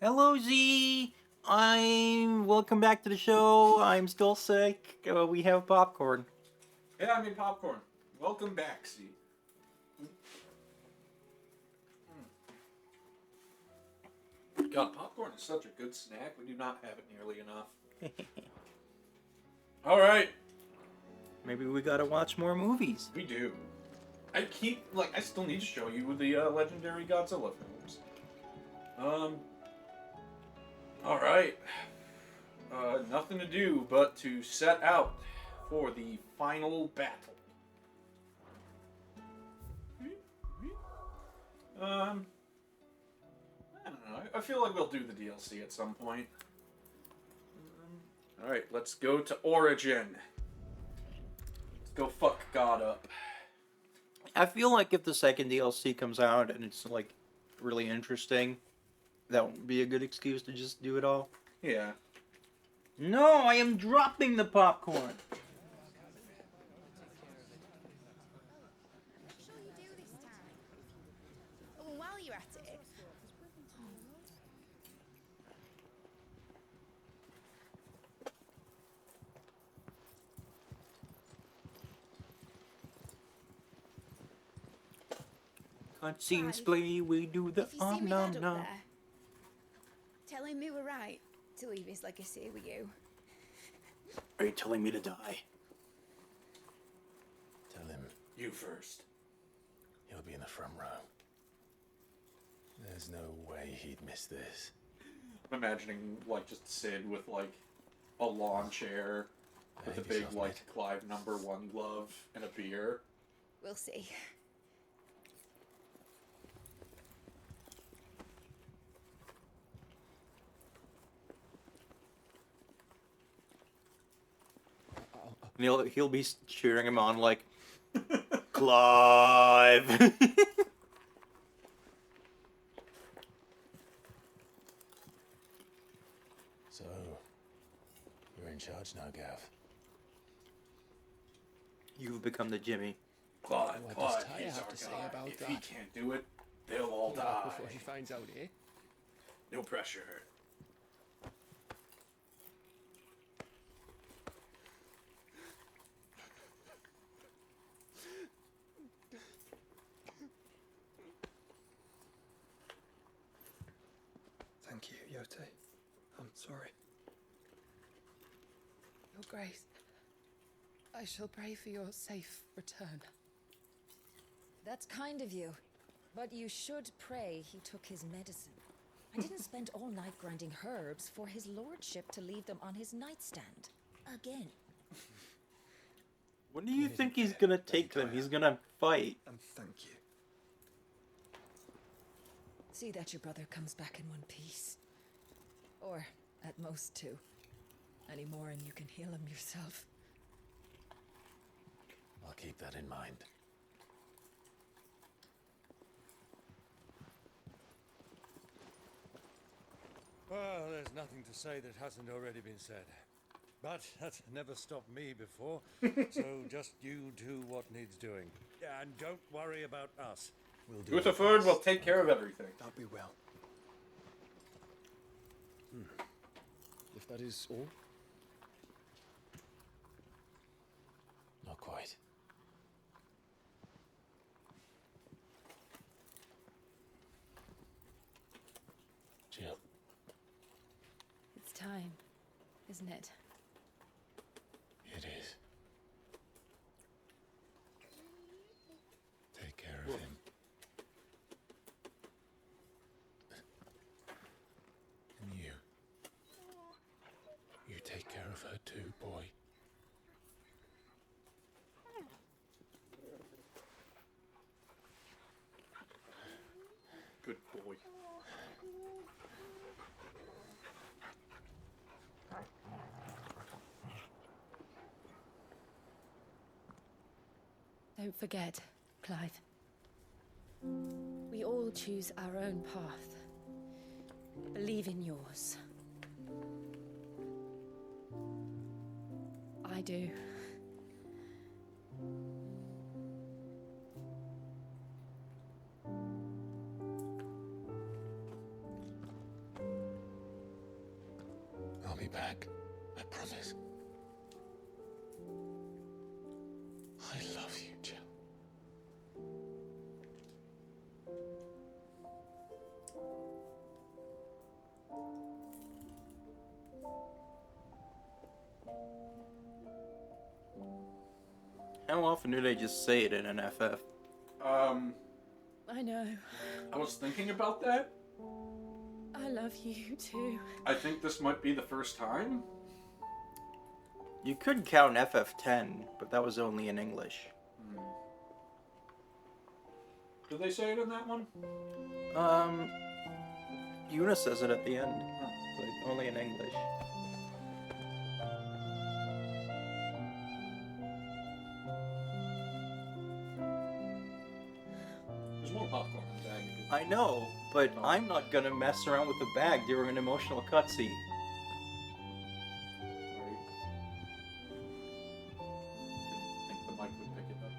Hello, Z. I'm welcome back to the show. I'm still sick. We have popcorn. Yeah, I made popcorn. Welcome back, C. God, popcorn is such a good snack. We do not have it nearly enough. All right, Maybe we gotta watch more movies. we do. I still need to show you the legendary Godzilla films. Um, all right. Nothing to do but to set out for the final battle. Um, I don't know. I feel like we'll do the DLC at some point. All right, let's go to Origin. Let's go fuck God up. I feel like if the second DLC comes out and it's like really interesting, that would be a good excuse to just do it all. Yeah. No, I am dropping the popcorn. Sure you do this time. Oh, and while you're at it. Cutscenes Clive, play, we do the If you see me nom dad up nom. there, tell him we were right to leave his legacy with you. Are you telling me to die? Tell him You first. he'll be in the front row. There's no way he'd miss this. I'm imagining like just Sid with like a lawn chair with a Behave big yourself, like mate. Clive #1 glove and a beer. We'll see. And he'll be cheering him on like, Clive. So, you're in charge now, Gav. You've become the Jimmy. Clive, What does Clive, Tyre he's have our to say guy. about If he that? can't do it, they'll all die. Before she finds out, eh? No pressure. Thank you, Yote. I'm sorry. Your Grace, I shall pray for your safe return. That's kind of you. But you should pray he took his medicine. I didn't spend all night grinding herbs for his lordship to leave them on his nightstand. Again. When do you think he's gonna take them? He's gonna fight. And thank you. See that your brother comes back in one piece. Or, at most, two. Any more and you can heal him yourself. I'll keep that in mind. Well, there's nothing to say that hasn't already been said. But that's never stopped me before. So just you do what needs doing. And don't worry about us. We'll do our Rutherford best. will take care of everything. That'll be well. If that is all, Not quite. Jill, It's time, isn't it? it is. Take care of him. And you. You take care of her too, boy. Good boy. Don't forget, Clive. We all choose our own path. Believe in yours. I do. be back. I promise. I love you, Jill. How often do they just say it in an FF? I know. I was thinking about that. I love you too. I think this might be the first time. You could count FF10, but that was only in English. Do they say it in that one? Yuna says it at the end, but only in English. There's more popcorn in the bag. I know, but I'm not gonna mess around with the bag during an emotional cutscene. Sorry. Didn't think the mic would pick it up.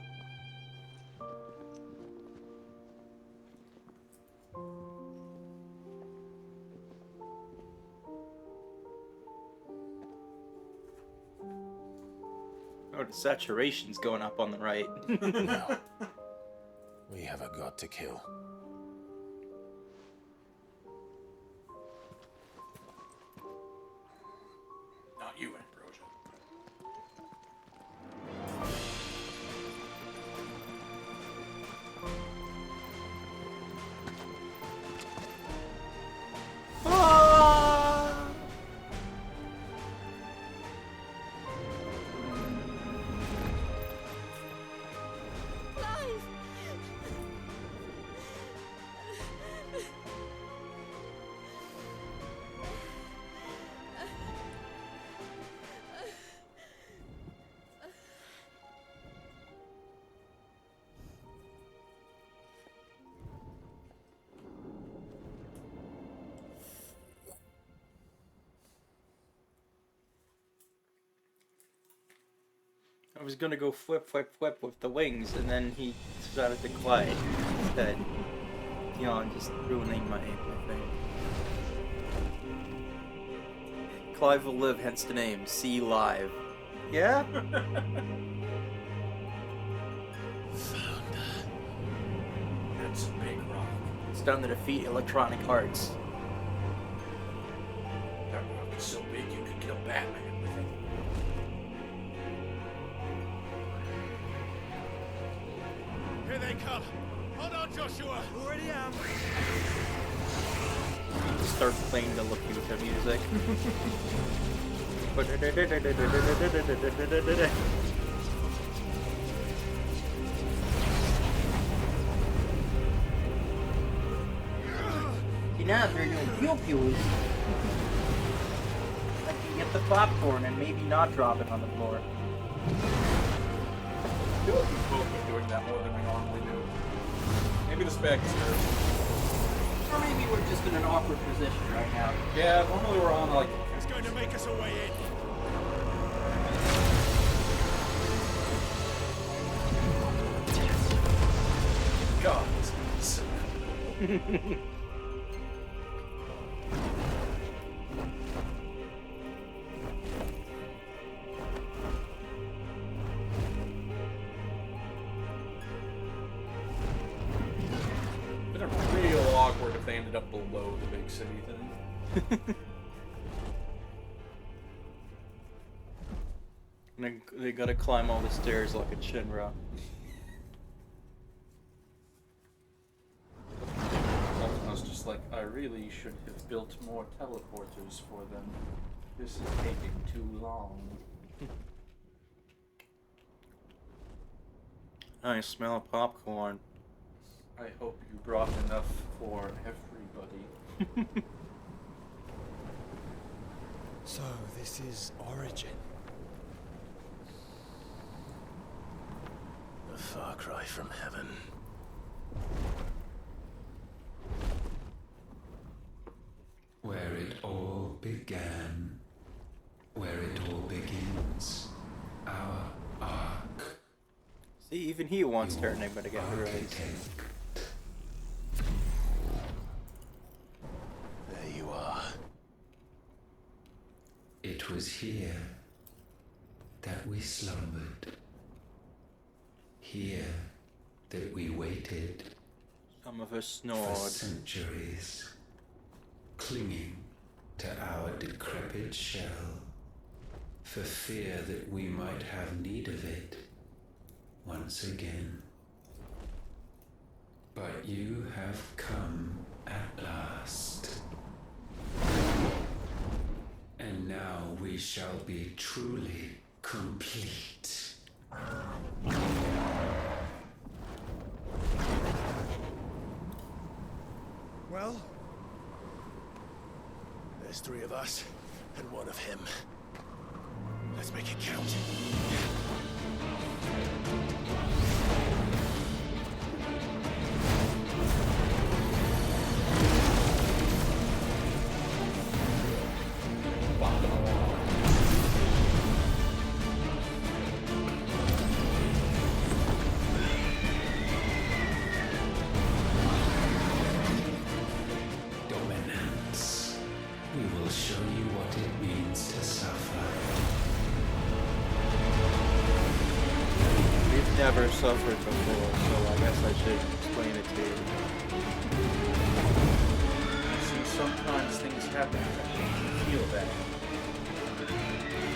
Oh, the saturation's going up on the right. Now, we have a god to kill. Not you, Ambrosia. Ah! Clive! I was gonna go flip, flip, flip with the wings, and then he decided to glide instead. You know, I'm just ruining my thing. Clive will live, hence the name, See Live. Yeah? That's a big rock. It's done to defeat Electronic Arts. That rock is so big you could kill Batman with it. Here they come. Hold on, Joshua. Already am. Start playing the Laputa music. See, now they're doing pew-pews. I can get the popcorn and maybe not drop it on the floor. I feel like we've both been doing that more than we normally do. Maybe this bag is there. Or maybe we're just in an awkward position right now. Yeah, normally we're on like. It's going to make us a way in. God, this is so been real awkward if they ended up below the big city thing. And they gotta climb all the stairs like a Shinra. I was just like, I really should have built more teleporters for them. This is taking too long. I smell popcorn. I hope you brought enough for everybody. So, this is Origin. A far cry from heaven. Where it all began, where it all begins, our ark. See, even he wants Terranigma to get released. Architect. There you are. was here that we slumbered. Here that we waited Some of us for snored. centuries, clinging to our decrepit shell, for fear that we might have need of it once again. But you have come at last. And now we shall be truly complete. Well, there's 3 of us and 1 of him. Let's make it count. Dominance. We will show you what it means to suffer. We've never suffered before, so I guess I should explain it to you. See, sometimes things happen that make you feel bad.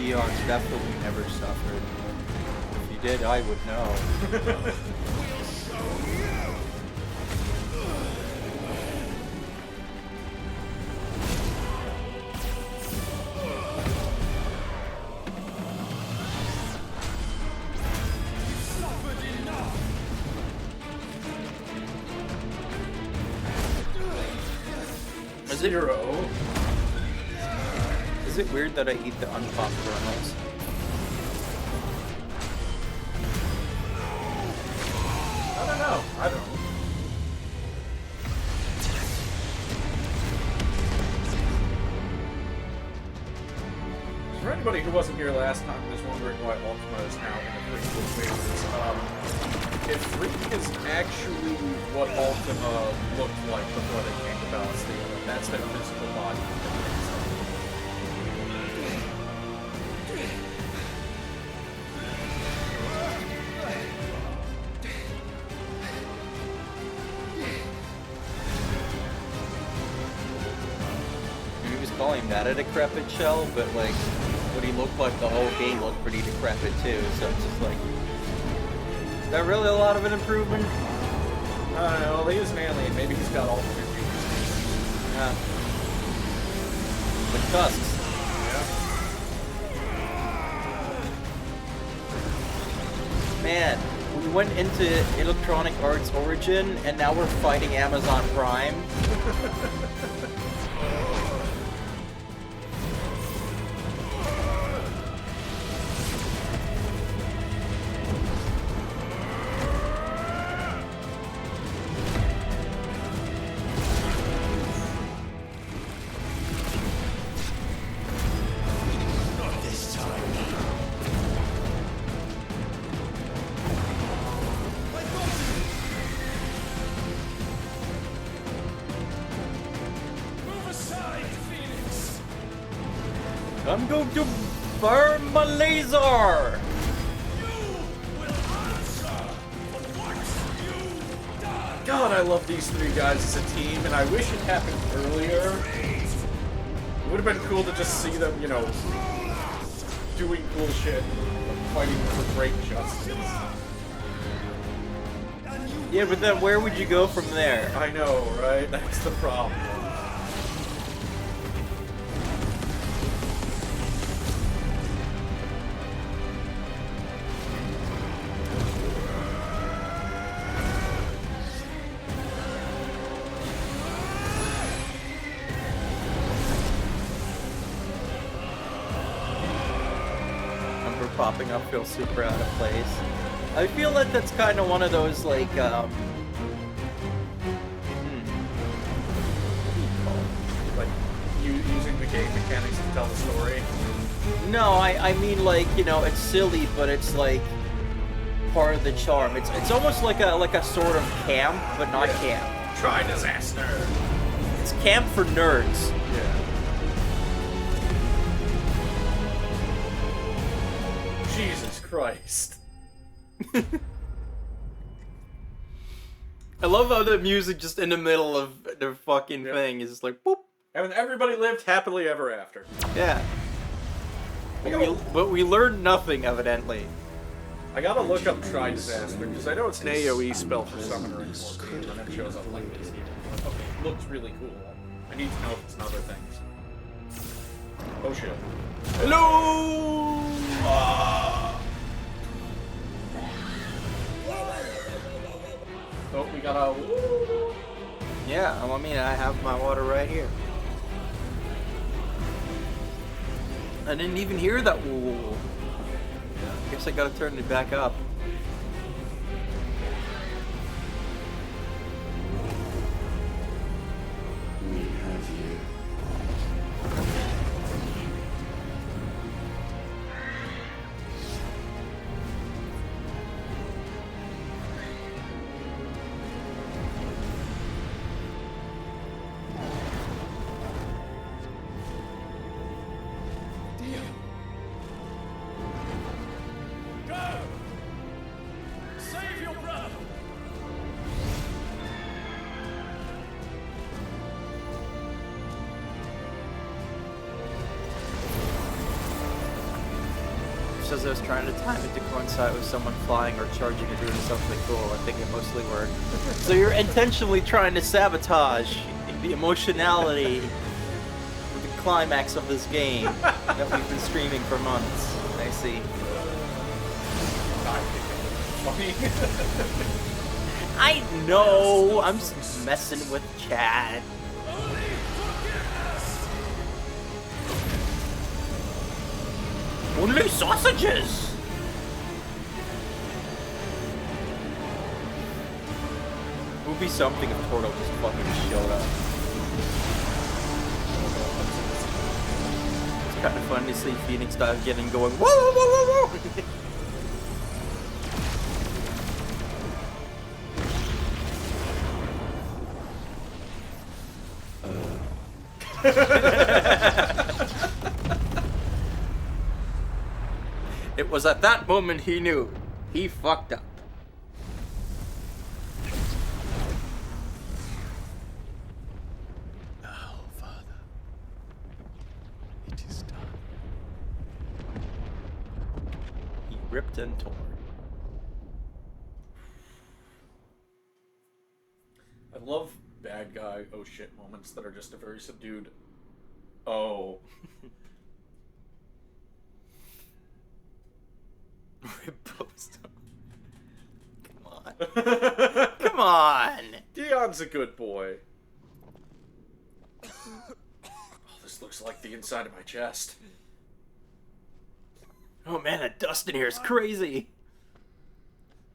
Eon's definitely never suffered. If you did, I would know. Is it weird that I eat the unpopped kernels? I don't know. For anybody who wasn't here last time and is wondering why Ultima is now in the prequel phases, if 3 is actually what Ultima looked like before they came to balance the other, that's their physical body. He was calling that a decrepit shell, but like, what he looked like the whole game looked pretty decrepit too, so it's just like, is that really a lot of an improvement? I don't know, well, he is an alien, maybe he's got all the features. Yeah. The tusks. Man, we went into Electronic Arts Origin, and now we're fighting Amazon Prime. I'm going to burn my laser! God, I love these 3 guys as a team, and I wish it happened earlier. It would have been cool to just see them, you know, doing cool shit, fighting for great justice. Yeah, but then where would you go from there? I know, right? That's the problem. Popping up feels super out of place. I feel like that's kind of one of those like Like using the game mechanics to tell the story. No, I mean like, you know, it's silly, but it's like part of the charm. It's almost like a sort of camp, but not camp. Try disaster. It's camp for nerds. Yeah. Christ. I love how the music just in the middle of the fucking thing is just like boop. And everybody lived happily ever after. Yeah. But we learned nothing, evidently. I gotta look up Try Disaster, because I know it's an AoE spell for Summoner and 14, and it shows up like this. Okay, it looks really cool. I need to know if it's in other things. Oh shit. Hello! Oh, we got a... Yeah, I mean, I have my water right here. I didn't even hear that woo. Guess I gotta turn it back up. We have you. Save your brother! Says I was trying to time it to coincide with someone flying or charging or doing something cool. I think it mostly worked. So you're intentionally trying to sabotage the emotionality of the climax of this game that we've been streaming for months. I see. I know! I'm just messing with chat. Only sausages! It would be something if Torto just fucking showed up. It's kind of fun to see Phoenix Dive getting going, whoa, whoa, whoa, whoa, whoa! It was at that moment he knew. He fucked up. Now, Father, it is done. He ripped and tore. I love bad guy oh shit moments that are just a very subdued oh. Riposte. Come on. Come on! Dion's a good boy. Oh, this looks like the inside of my chest. Oh man, that dust in here is crazy.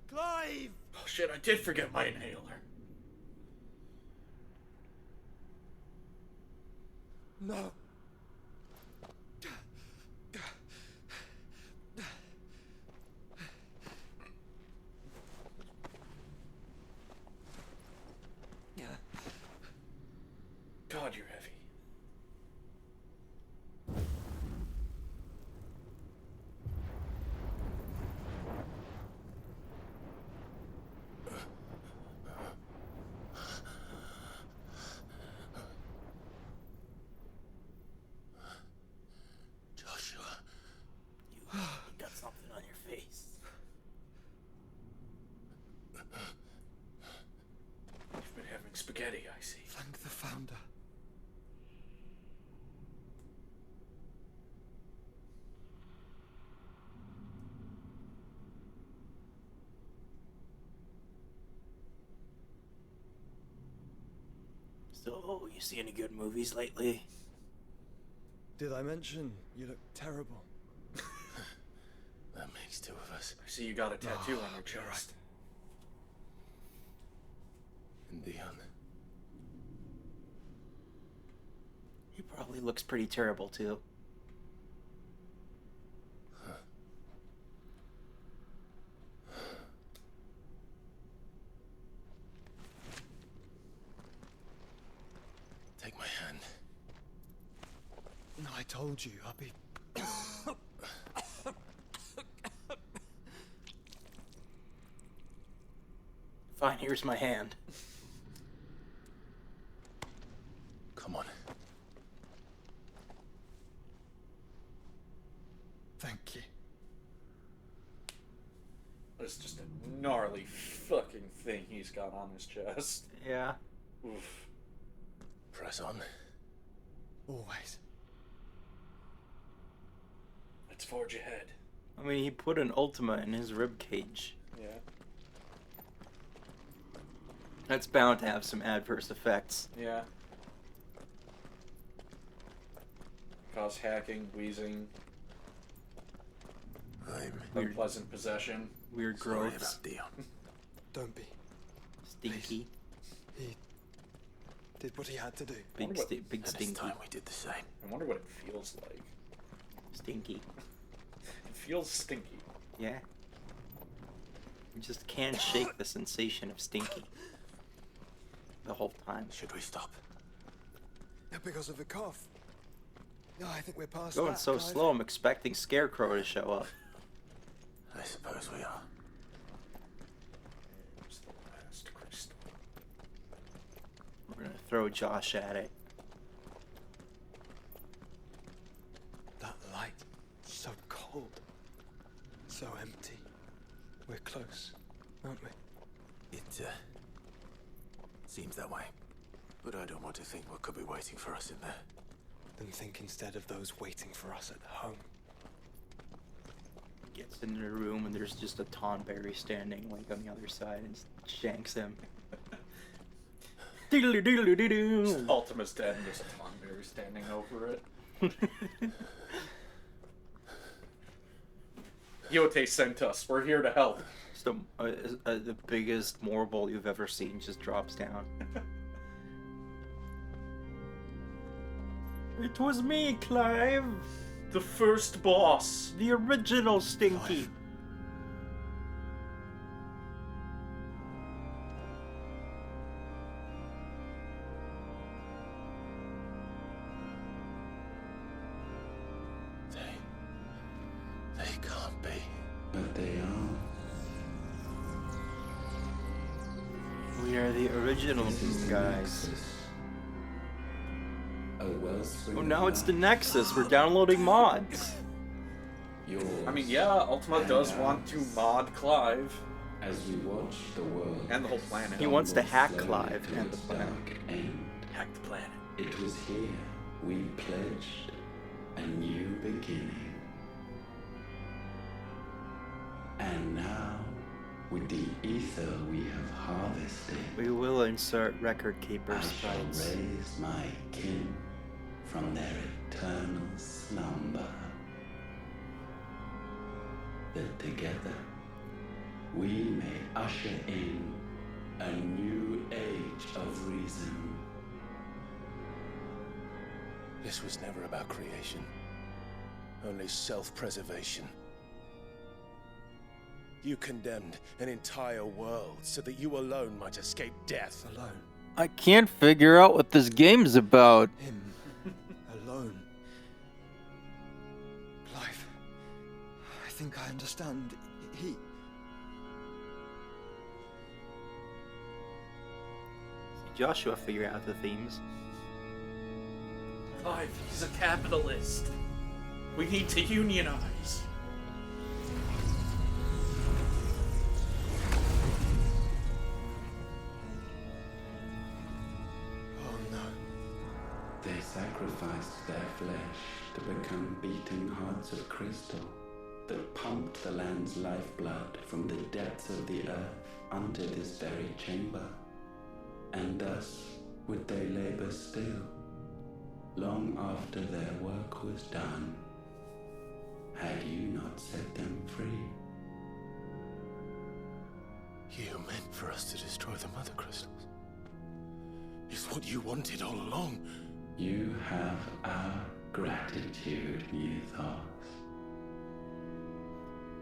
Clive! Oh shit, I did forget my inhaler. No. God, you're heavy. Joshua. You got something on your face. You've been having spaghetti, I see. Thank the Founder. So, you see any good movies lately? Did I mention you look terrible? That makes two of us. I see you got a tattoo on your chest. And Dion. He probably looks pretty terrible too. Take my hand. No, I told you, I'll be... Fine, here's my hand. Come on. Thank you. That's just a gnarly fucking thing he's got on his chest. Yeah. Oof. Press on. Always. Let's forge ahead. I mean, he put an Ultima in his rib cage. Yeah. That's bound to have some adverse effects. Yeah. Cause hacking, wheezing, I'm unpleasant possession. Weird sorry growths. about Dion. Don't be. Stinky. He did what he had to do. Big, Wonder what- big And this stinky. time we did the same. I wonder what it feels like. Stinky. It feels stinky. Yeah. You just can't shake the sensation of stinky. The whole time. Should we stop? Because of the cough. No, I think we're past Going that, so Clive. slow, I'm expecting Scarecrow to show up. I suppose we are. It's the last crystal. We're gonna throw Josh at it. That light, so cold, so empty. We're close, aren't we? It seems that way. But I don't want to think what could be waiting for us in there. Then think instead of those waiting for us at home. Gets into the room and there's just a Tonberry standing like on the other side and shanks him. Doodly doodly doo doo. Ultima's dead and there's a Tonberry standing over it. Yote sent us. We're here to help. Just the biggest marble you've ever seen just drops down. It was me, Clive. The first boss. The original Stinky. Clive. They can't be. But they are. We are the original guys. Oh, now it's the Nexus. We're downloading mods. I mean, yeah, Ultima does want to mod Clive. As we watch the world And the whole planet. He wants to hack Clive and the planet. Hack the planet. It was here we pledged a new beginning. And now, with the ether we have harvested, We will insert record I keeper shall sprites. raise my kin from their eternal slumber. That together we may usher in a new age of reason. This was never about creation. Only self-preservation. You condemned an entire world so that you alone might escape death. Alone. I can't figure out what this game's about. Him. Alone. Clive. I think I understand. He... Joshua figure out the themes. Clive, he's a capitalist. We need to unionize. Oh no. They sacrificed their flesh to become beating hearts of crystal that pumped the land's lifeblood from the depths of the earth unto this very chamber. And thus would they labor still, long after their work was done, had you not set them free. You meant for us to destroy the Mother Crystals. It's what you wanted all along. You have our gratitude, Mythos.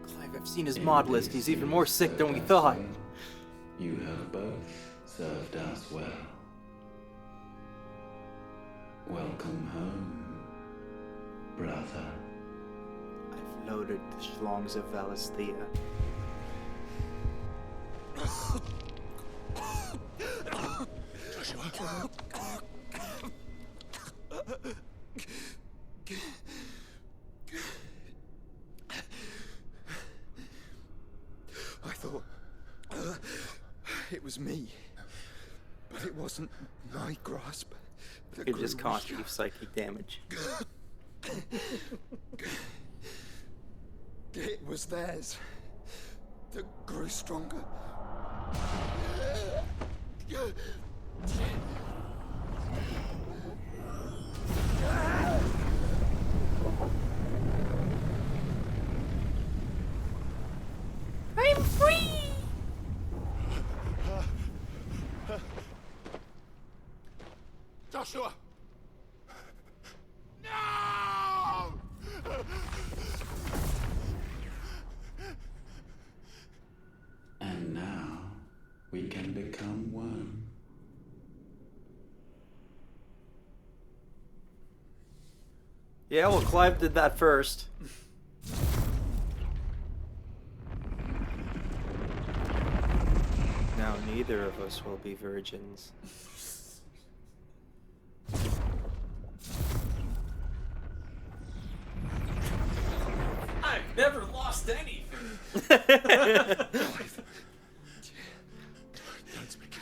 Clive, I've seen his mod list. He's even more sick than we thought. You have both served us well. Welcome home, brother. I've loaded the schlongs of Valisthea. Joshua. I thought it was me, but it wasn't my grasp. It just cost you psychic damage. It was theirs that grew stronger. I'm free! Joshua! No! And now we can become one. Yeah, well, Clive did that first. Now neither of us will be virgins. I've never lost anything. Don't speak.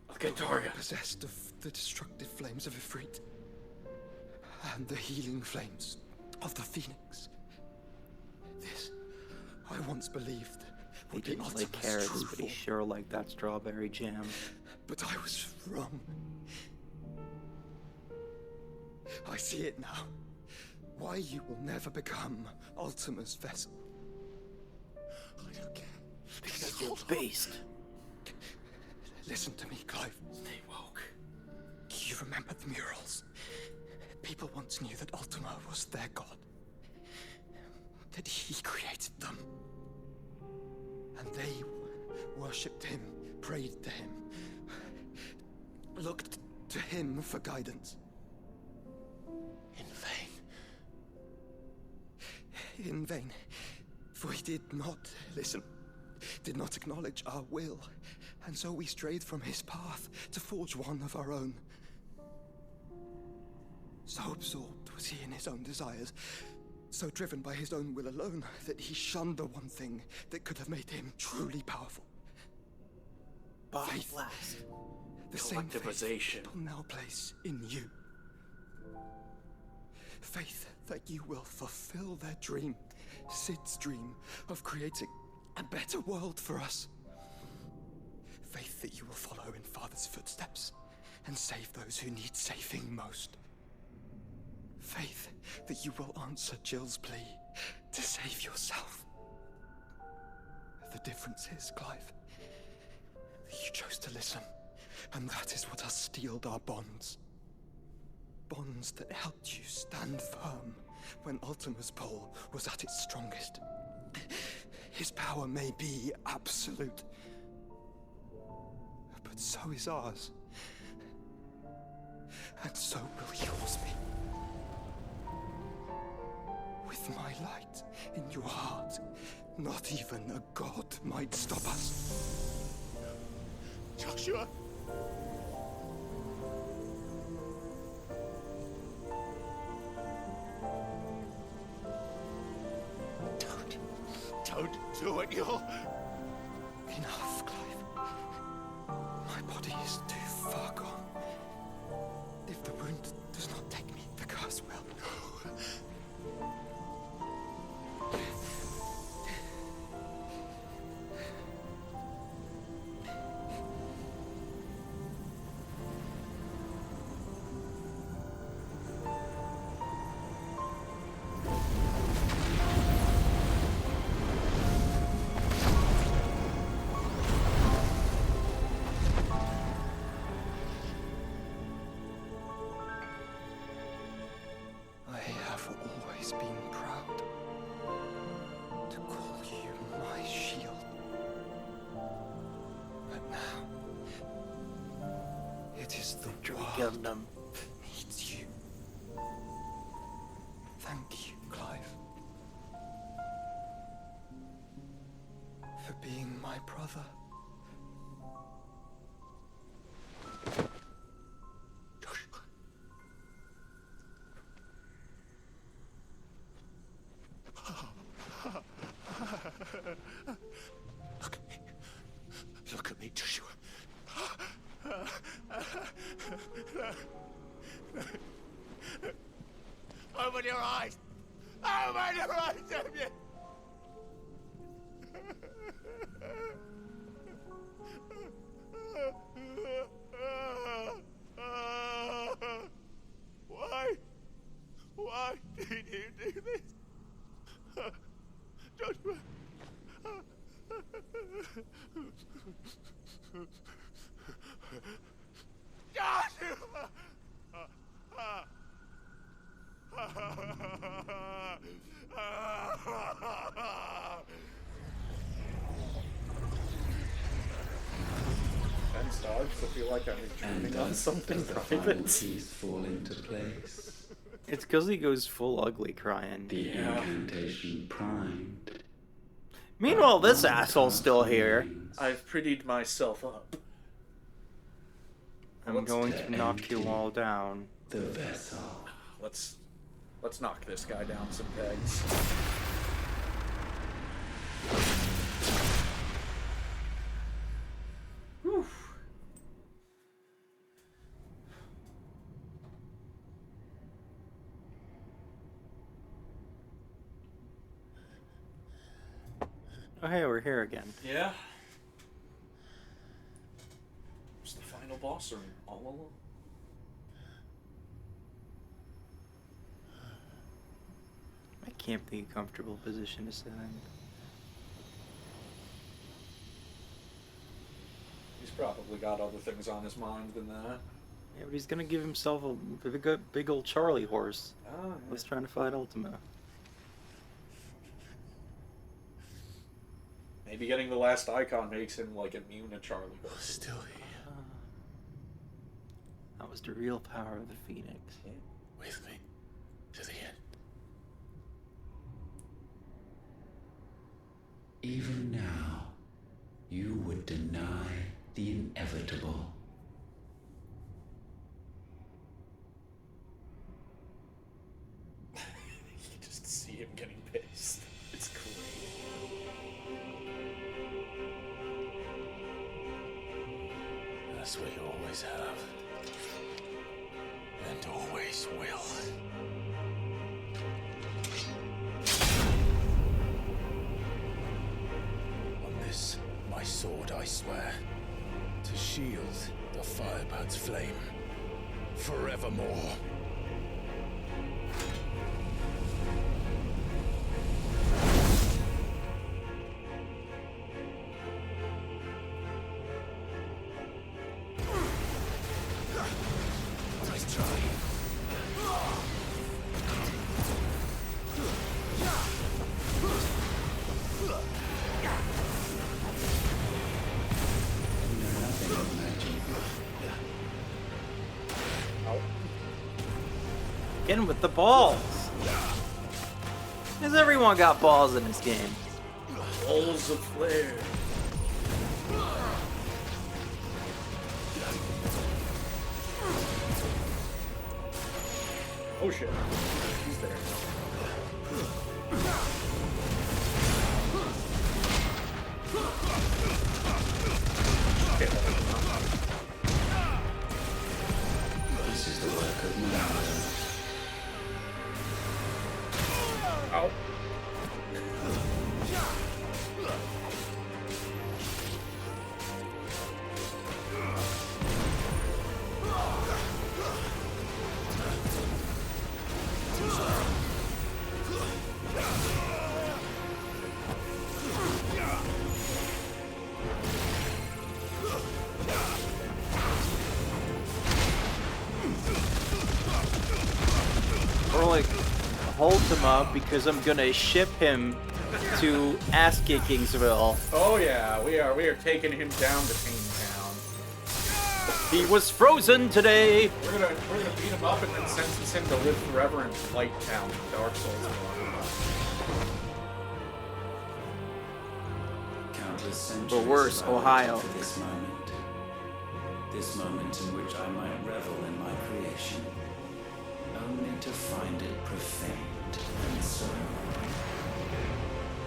I'll get Daria. Possessed of the destructive flames of Ifrit and the healing flames of the Phoenix. This, I once believed, He would be didn't like Ultima's carrots, true but he form. sure liked that strawberry jam. But I was wrong. I see it now. Why you will never become Ultima's vessel. I don't care. Because you're based. Listen to me, Clive. Stay woke. You remember the murals? People once knew that Ultima was their god. That he created them. And they worshipped him, prayed to him, looked to him for guidance. In vain. In vain. For he did not listen, did not acknowledge our will, and so we strayed from his path to forge one of our own. So absorbed was he in his own desires, so driven by his own will alone, that he shunned the one thing that could have made him truly powerful. Faith. Blast. The same faith Collectivization. will now place in you. Faith that you will fulfill their dream, Sid's dream of creating a better world for us. Faith that you will follow in Father's footsteps and save those who need saving most. Faith that you will answer Jill's plea to save yourself. The difference is, Clive, that you chose to listen, and that is what has steeled our bonds. Bonds that helped you stand firm when Ultima's pull was at its strongest. His power may be absolute, but so is ours. And so will yours be. With my light in your heart, not even a god might stop us. Joshua! Don't do it, you'll... Enough, Clive. My body is too far gone. If the wound does not take me, the curse will. I have always been proud to call you my shield. But now, it is the world Gundam. needs you. Thank you, Clive, for being my brother Open your eyes! Open your eyes, Damien! Why? Why did you do this? Joshua! Joshua! And starts to feel like I'm And dreaming on thus something does the final private. piece fall into place. It's because he goes full ugly crying. The incantation primed. Meanwhile, this asshole's still here. I've prettied myself up. I'm going to knock you all down. The vessel. Let's knock this guy down some pegs. Whew. Oh hey, we're here again. Yeah. It's the final boss room all along. I can't be a comfortable position to sit in. He's probably got other things on his mind than that. Yeah, but he's gonna give himself a big old Charlie horse. Oh, yeah. Let's try to fight Ultima. Maybe getting the last icon makes him like immune to Charlie. Still here. That was the real power of the Phoenix. With me. To the end. Even now, you would deny the inevitable. You just see him getting pissed. It's great. That's what you always have. And always will. On this, my sword, I swear, to shield the Firebird's flame forevermore. Nice try. Get him with the balls! Has everyone got balls in this game? Balls of flare. Oh shit. He's there. This is the work of man. Ow. Or like, Ultima, because I'm gonna ship him to ass-kickingsville. Oh yeah, we are taking him down to Pain Town. He was frozen today! We're gonna beat him up and then sentence him to live forever in Light Town, Dark Souls. Countless centuries Or worse, have I Ohio. waited for this moment in which I might revel in my creation, only to find it profaned and so.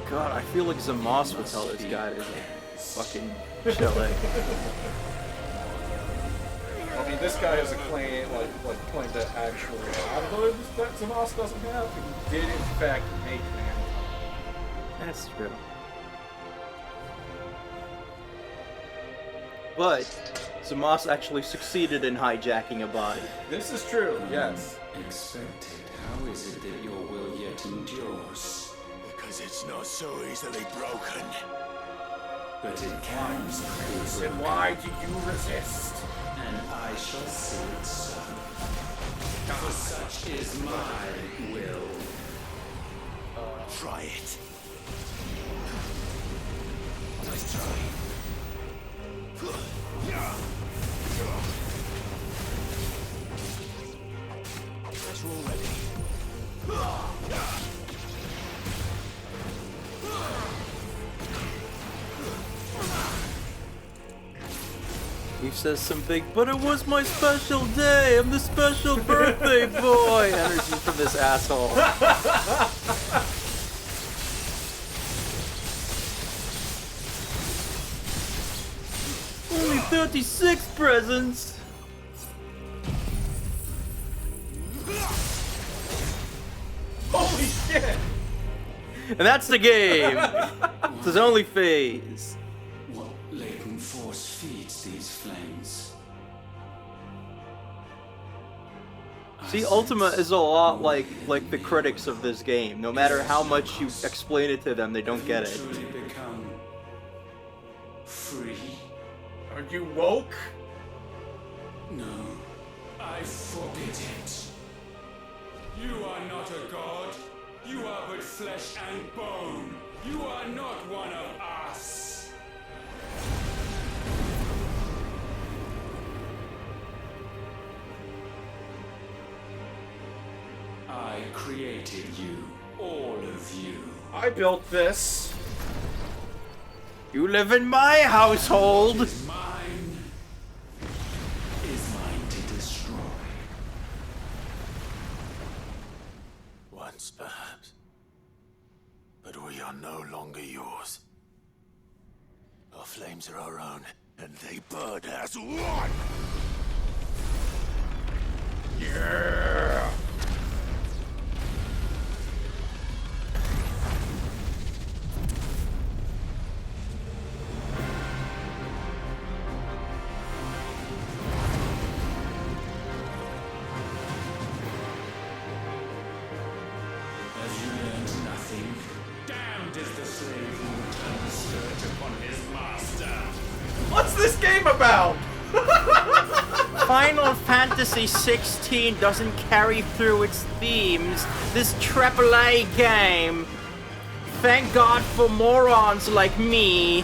God, I feel like Zamos would tell this guy to fucking chill. I mean, this guy has a claim, claim to actually have hoods that Zamas doesn't have. He did in fact make man. That's true. But Zamas actually succeeded in hijacking a body. This is true, yes. Expected. How is it that your will yet endures? Because it's not so easily broken. But it can be Then why do you resist? and I shall see it so. For such is my will. Try it. Nice try. As you're ready. He says some big, but it was my special day. I'm the special birthday boy. Energy from this asshole. Only 36 presents. Holy shit! And that's the game. It's his only phase. What latent force feeds these flames? See, Ultima is a lot like the critics of this game. No matter how much you explain it to them, they don't get it. Truly become free? Are you woke? No, I forbid it. You are not a god. You are but flesh and bone. You are not one of us. I created you, all of you. I built this. You live in my household. Mine is mine to destroy. Once, perhaps. But we are no longer yours. Our flames are our own, and they burn as one! Yeah. Have you learned nothing? Damned is the slave who turns scourge upon his master. What's this game about? Final Fantasy 16 doesn't carry through its themes. This AAA game. Thank God for morons like me.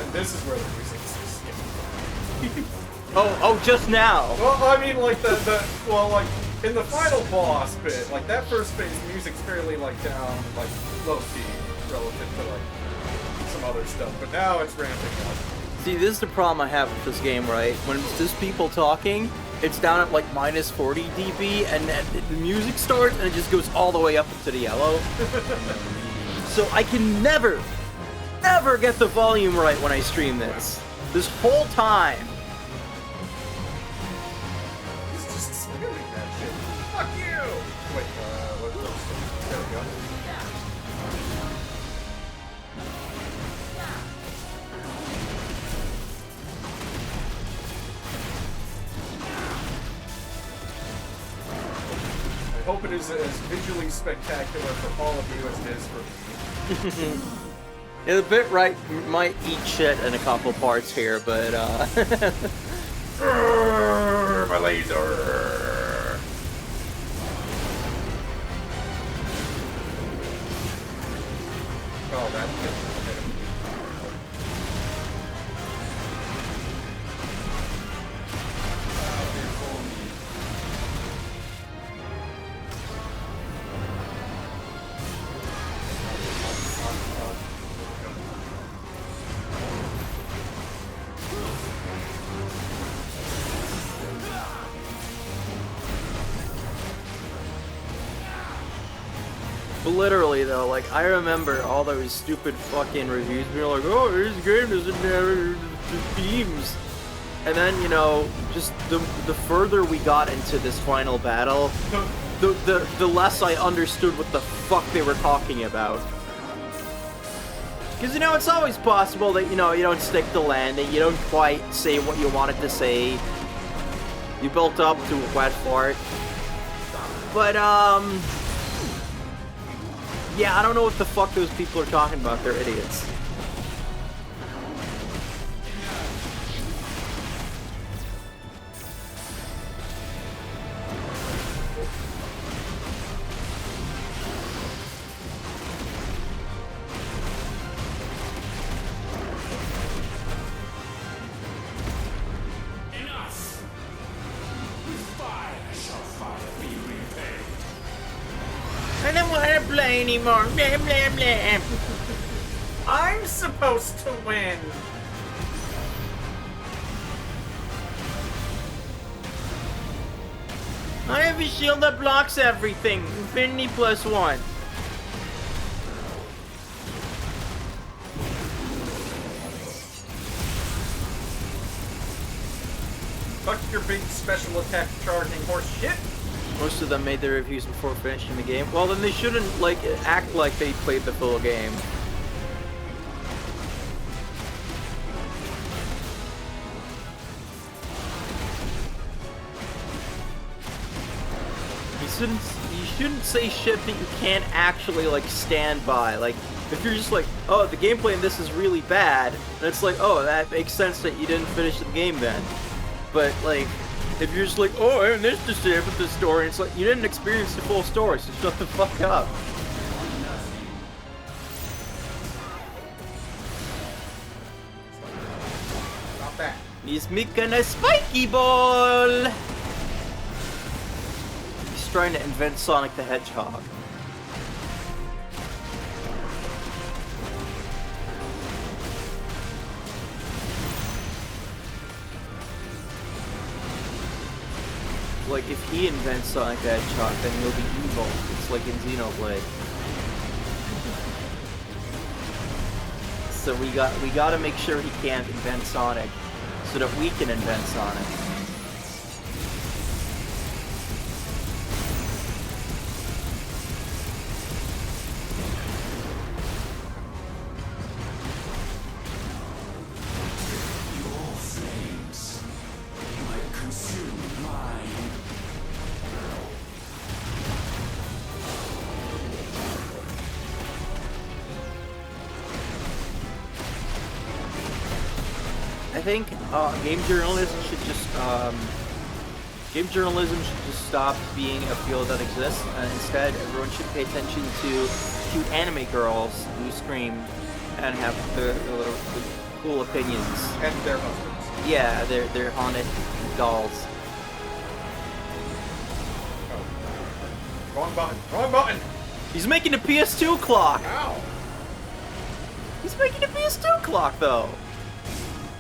And this is where the music is. Oh, just now. Well, I mean, like in the final boss bit, like that first phase, music's fairly down, low key relative to some other stuff. But now it's ramping up. See, this is the problem I have with this game, right? When it's just people talking, it's down at minus 40 dB, and then the music starts, and it just goes all the way up into the yellow. So I can never get the volume right when I stream this. This whole time. He's just spamming that shit. Fuck you! Wait, there we go. I hope it is as visually spectacular for all of you as it is for me. Yeah, the bit right might eat shit in a couple parts here, but My laser! Oh, that hit him. literally though, like I remember all those stupid fucking reviews being like, oh, this game doesn't have the themes. And then, you know, just the further we got into this final battle, the less I understood what the fuck they were talking about. Because, you know, it's always possible that, you know, you don't stick the landing, you don't quite say what you wanted to say. You built up to a wet fart. But, yeah, I don't know what the fuck those people are talking about. They're idiots. I don't want to play anymore. Blah, blah, blah. I'm supposed to win. I have a shield that blocks everything. Infinity +1. Fuck your big special attack charging horse shit. Most of them made their reviews before finishing the game. Well, then they shouldn't, like, act like they played the full game. You shouldn't say shit that you can't actually, like, stand by. Like, if you're just like, oh, the gameplay in this is really bad, and it's like, oh, that makes sense that you didn't finish the game then. But, like, if you're just like, oh, and this to say about the story, it's like, you didn't experience the full story, so shut the fuck up. Stop that. He's making a spiky ball! He's trying to invent Sonic the Hedgehog. Like, if he invents Sonic the Hedgehog, then he'll be evil. It's like in Xenoblade. So we gotta make sure he can't invent Sonic, so that we can invent Sonic. Your flames might consume mine. I think game journalism should just stop being a field that exists, and instead everyone should pay attention to cute anime girls who scream and have the cool opinions. And their husbands. Yeah, they're haunted dolls. Oh. Wrong button. Wrong button. He's making a PS2 clock. Ow. He's making a PS2 clock though.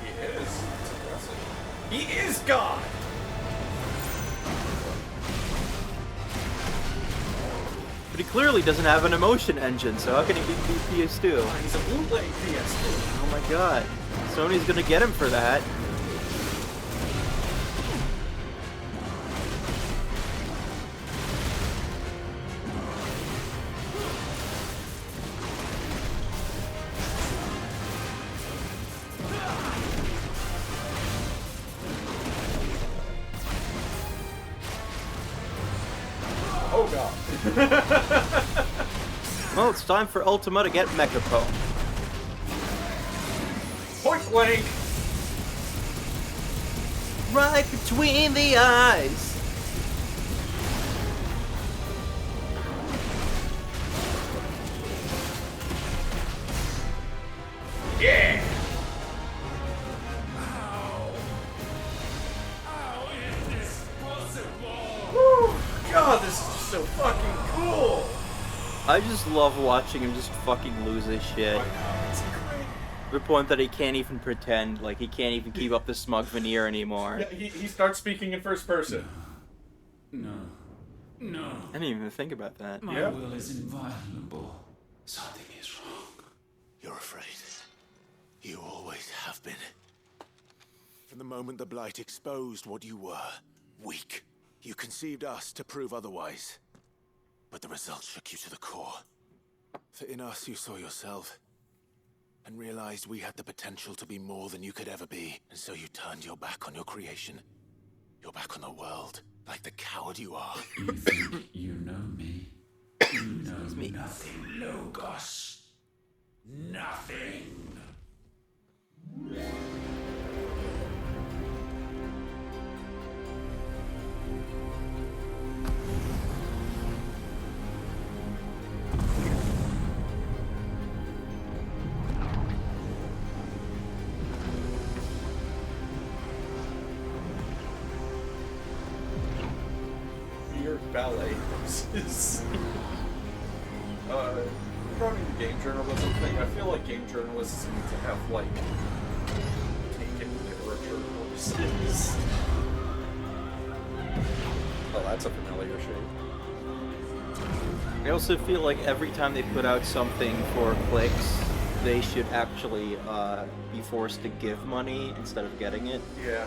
He is. It's impressive. He is God. But he clearly doesn't have an emotion engine, so how can he be PS2? Oh, he's a bootleg PS2. Oh my god. Sony's gonna get him for that. Oh god. Well, it's time for Ultima to get Mecha Pwn. Point blank. Right between the eyes. Yeah. Woo. God, this is just so fucking cool. I just love watching him just fucking lose his shit. I know, it's great. To the point that he can't even pretend, like he can't even keep up the smug veneer anymore. Yeah, he starts speaking in first person. No. No. I didn't even think about that. My will is inviolable. Something is wrong. You're afraid. You always have been. From the moment the Blight exposed what you were, weak, you conceived us to prove otherwise. But the results shook you to the core. For in us you saw yourself, and realized we had the potential to be more than you could ever be. And so you turned your back on your creation. Your back on the world, like the coward you are. You think you know me? You know nothing, Logos. Nothing. Weird ballet horses. Regarding the game journalism thing, I feel like game journalists need to have, like, taken literature courses. Oh, that's a familiar shape. I also feel like every time they put out something for clicks, they should actually be forced to give money instead of getting it. Yeah.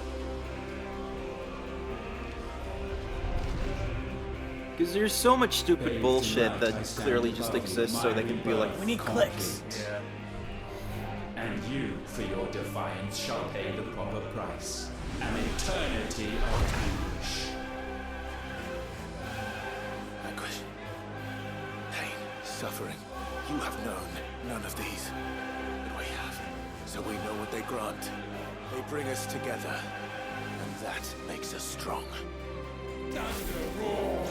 Because there's so much stupid bullshit that clearly just exists so they can be like, we need clicks. Yeah. And you, for your defiance, shall pay the proper price. An eternity of anguish. Anguish. Pain. Suffering. You have known none of these. But we have. So we know what they grant. They bring us together. And that makes us strong. Thunder roar!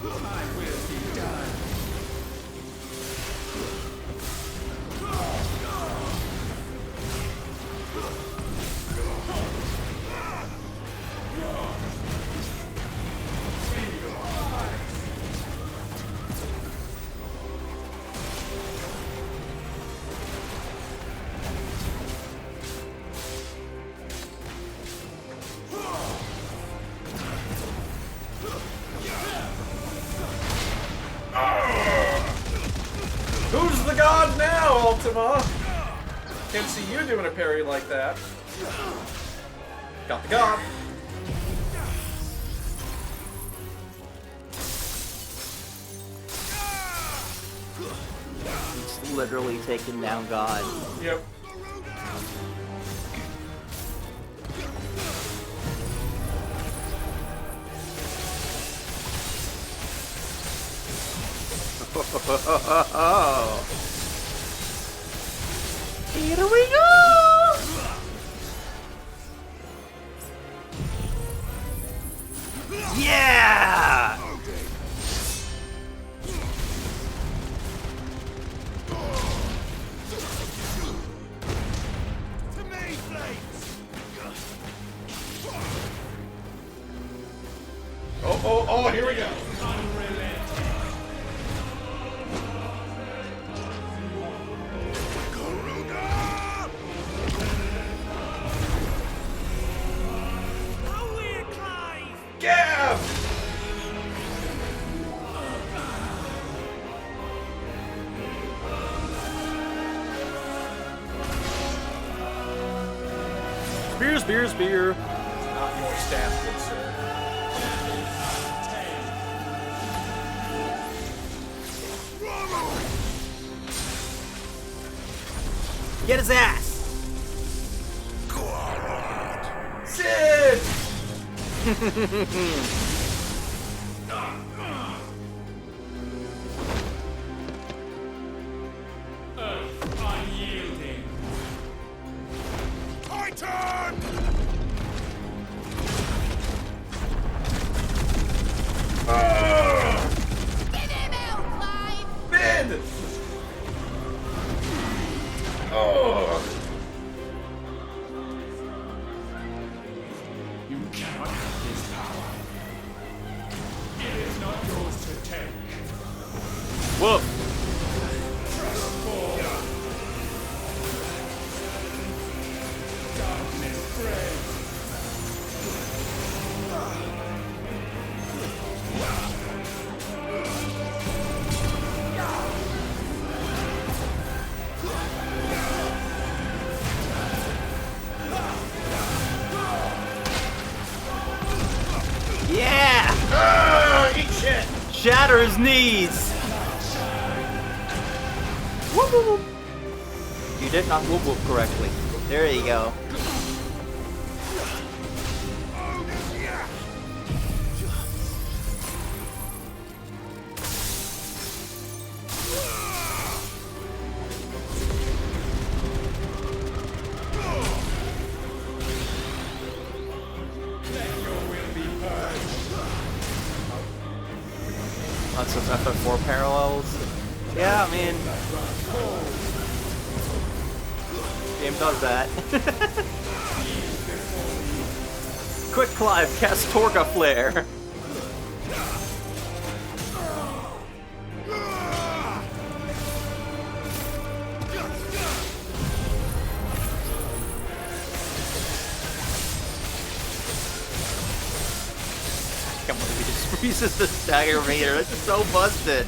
My will be done. Who's the god now, Ultima? Can't see you doing a parry like that. Got the god. It's literally taking down God. Yep. Here we go! Yeah! Oh, here we go. Gav! Spear. Not your staff, good sir. Get his ass! Sid! Unyielding. Titan! Get him out, Clive! Mid! Oh! You cannot have this power. It is not yours to take. Whoa! Transform. Shatter his knees! Whoop, whoop, whoop. You did not whoop whoop correctly. There you go. Lots of FF4 parallels. Yeah, I mean, game does that. Quick Clive, cast Torga Flare. Come on, he just freezes the stagger meter. It's so busted.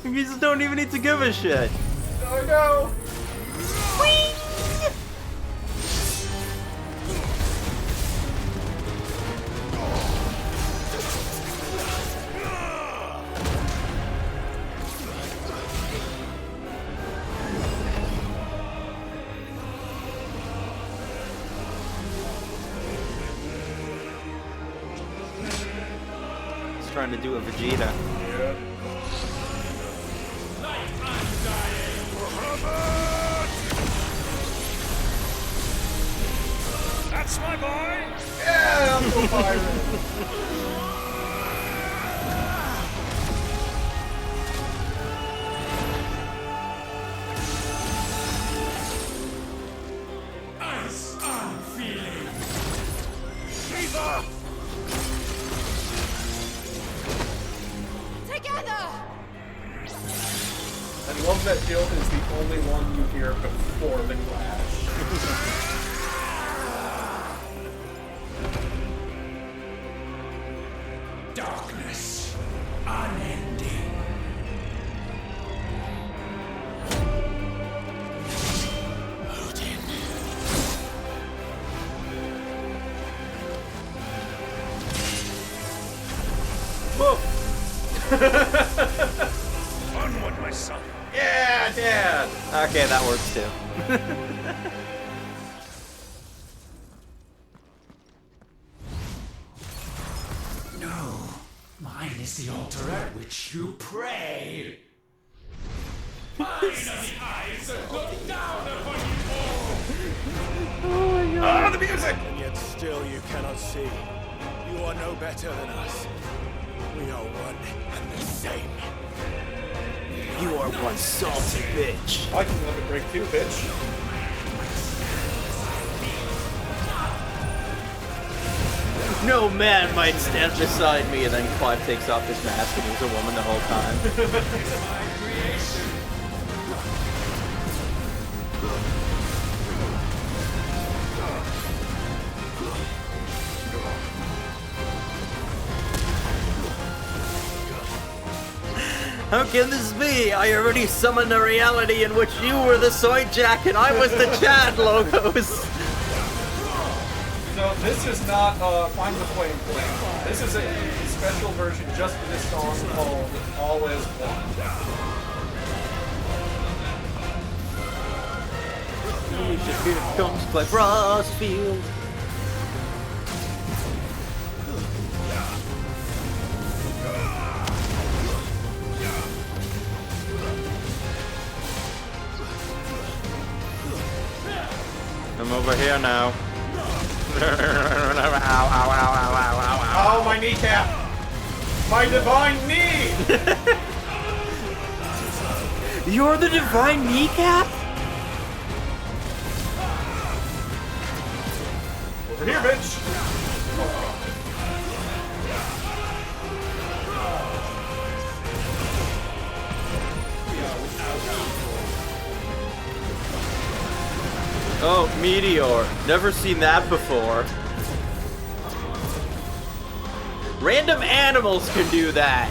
You just don't even need to give a shit. Oh no! He's trying to do a Vegeta. That's my boy! Yeah, Uncle Byron! Ice I'm feeling! Shiva! Together! I love that Jill is the only one you hear before the clash. Darkness, unending. Odin. Onward, my son. Yeah, Dad! Okay, that works too. No, mine is the altar at which you pray. Mine are the eyes that look down upon you all. Oh my god. Ah, the music! And yet still you cannot see. You are no better than us. We are one and the same. You are one salty bitch. I can let it break too, bitch. No man might stand beside me, and then Clive takes off his mask and he's a woman the whole time. How can this be? I already summoned a reality in which you were the Soy Jack and I was the Chad logos. So this is not Find the Flame thing. This is a special version just for this song called All Is One. Here comes Clive Rossfield. I'm over here now. Oh, my kneecap! My divine knee! You're the divine kneecap? Over here, bitch! Oh, Meteor. Never seen that before. Random animals can do that.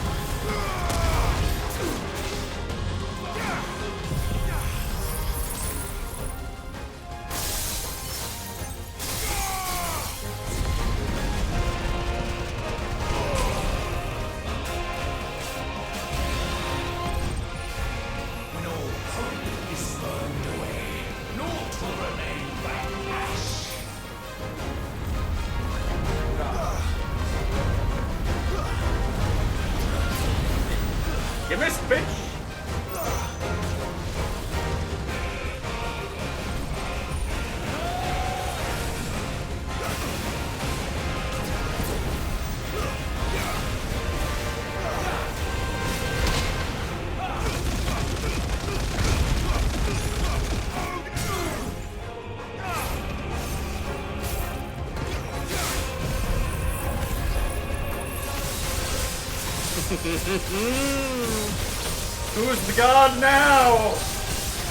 Who's the god now?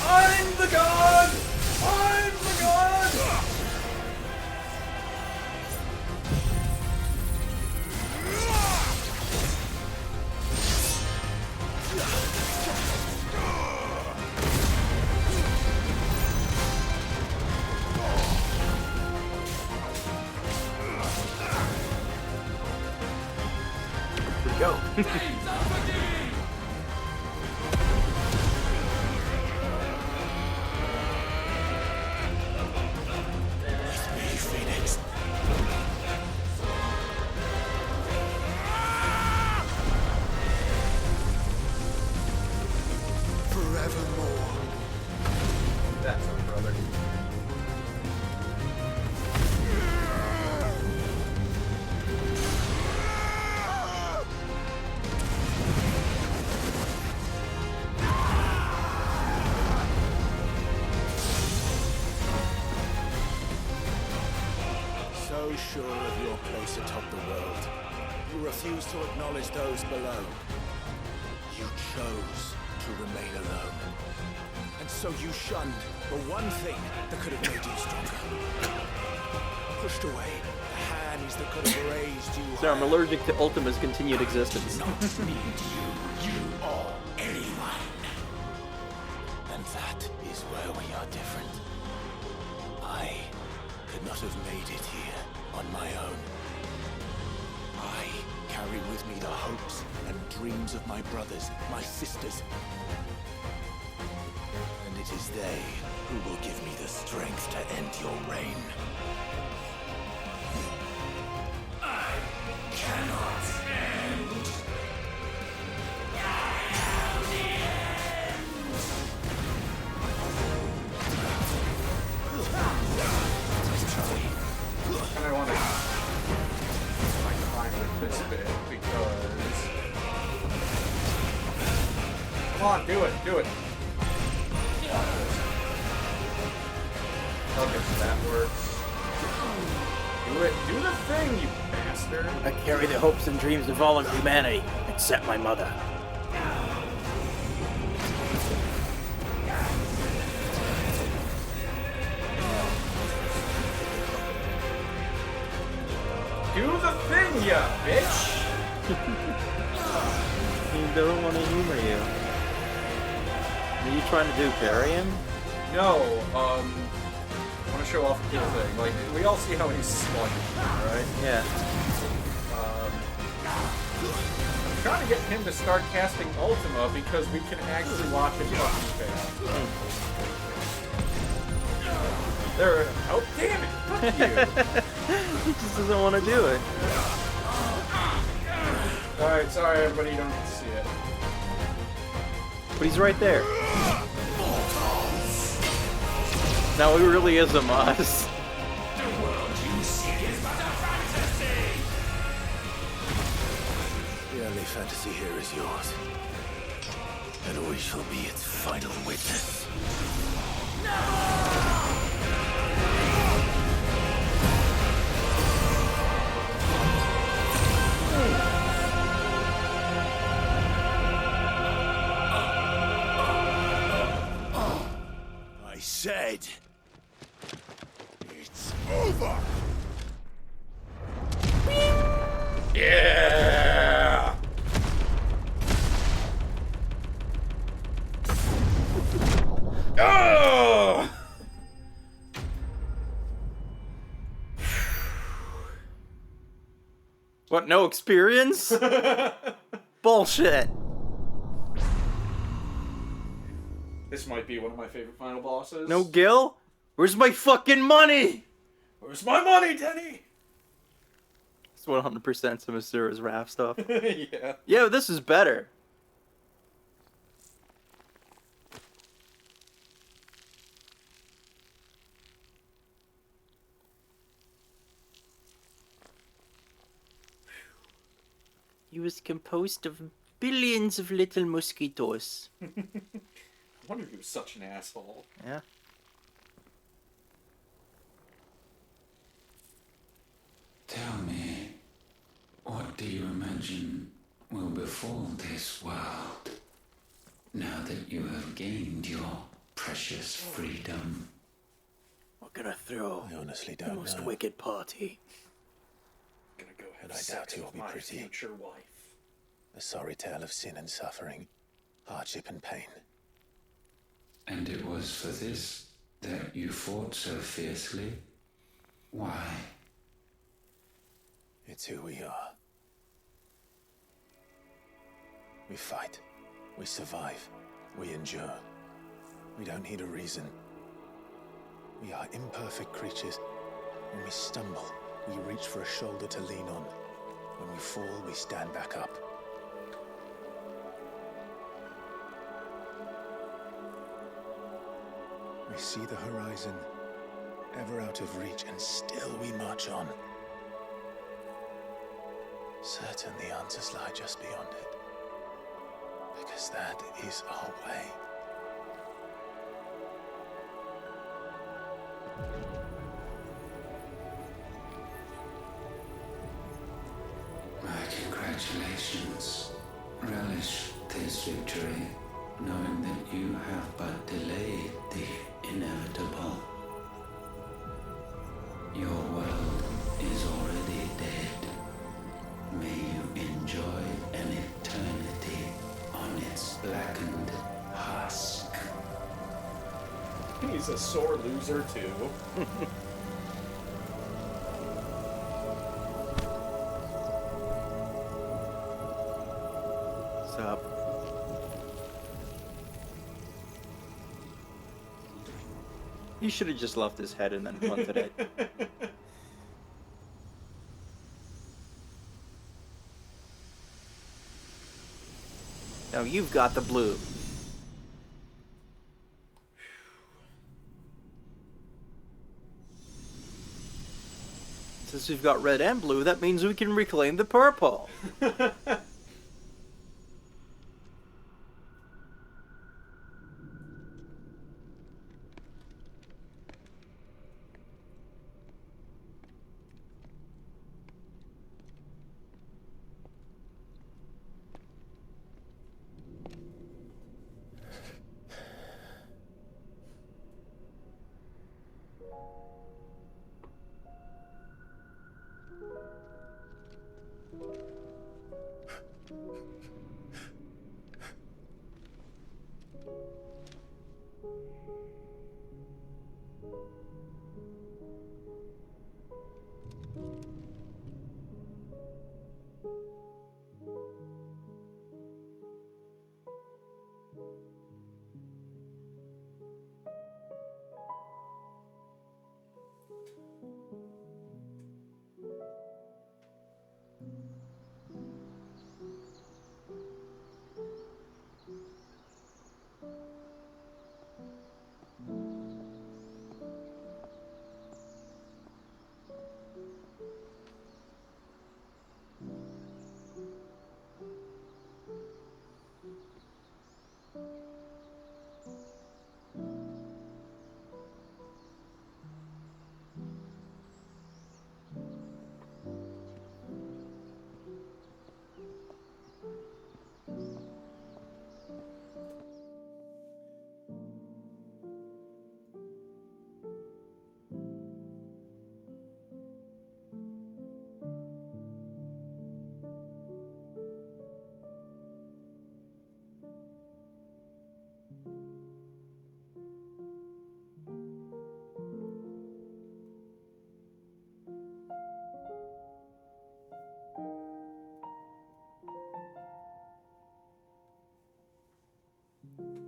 I'm the god! I'm the god! Here we go. That's my brother. So sure of your place atop the world, you refuse to acknowledge those below. You chose to remain alone. And so you shunned the one thing that could have made you stronger. Pushed away the hands that could have raised you So I'm higher. allergic to Ultima's continued existence. Not need you or anyone. And that is where we are different. I could not have made it here on my own. I carry with me the hopes and dreams of my brothers, my sisters. And it is they who will give me the strength to end your reign. I cannot end. And I want to like finally this bit because come on, do it. Okay, so that works. Do it. Do the thing, you bastard. I carry the hopes and dreams of all of humanity, except my mother. Do the thing, ya bitch. He doesn't want to humor you. What are you trying to do, bury him? No, I want to show off a cool thing. Like, we all see how he's sluggish, right? Yeah. I'm trying to get him to start casting Ultima because we can actually watch it fucking fail. There. Oh, damn it! Fuck you! He just doesn't want to do it. Alright, sorry everybody, you don't get to see it. But he's right there. Now he really is a Moss. The world you seek is but a fantasy! The only fantasy here is yours. And we shall be its final witness. I said... It's over! Yeah! Oh! What, no experience? Bullshit. This might be one of my favorite final bosses. No Gil? Where's my fucking money? Where's my money, Teddy? It's 100% some Asura's Wrath stuff. Yeah. Yeah, this is better. He was composed of billions of little mosquitoes. I wonder if he was such an asshole. Yeah. Tell me, what do you imagine will befall this world, now that you have gained your precious freedom. We're gonna throw I honestly the don't most know. wicked party. Gonna go have But I sex doubt it will with be my pretty. future wife. A sorry tale of sin and suffering, hardship and pain. And it was for this that you fought so fiercely? Why? It's who we are. We fight. We survive. We endure. We don't need a reason. We are imperfect creatures. When we stumble, we reach for a shoulder to lean on. When we fall, we stand back up. We see the horizon, ever out of reach, and still we march on. Certain the answers lie just beyond it. Because that is our way. My congratulations. Relish this victory, knowing that you have but delayed the inevitable. Your world is already dead. May you enjoy an eternity on its blackened husk. He's a sore loser, too. Stop. He should have just left his head and then punted it. Now you've got the blue. Since we've got red and blue, that means we can reclaim the purple.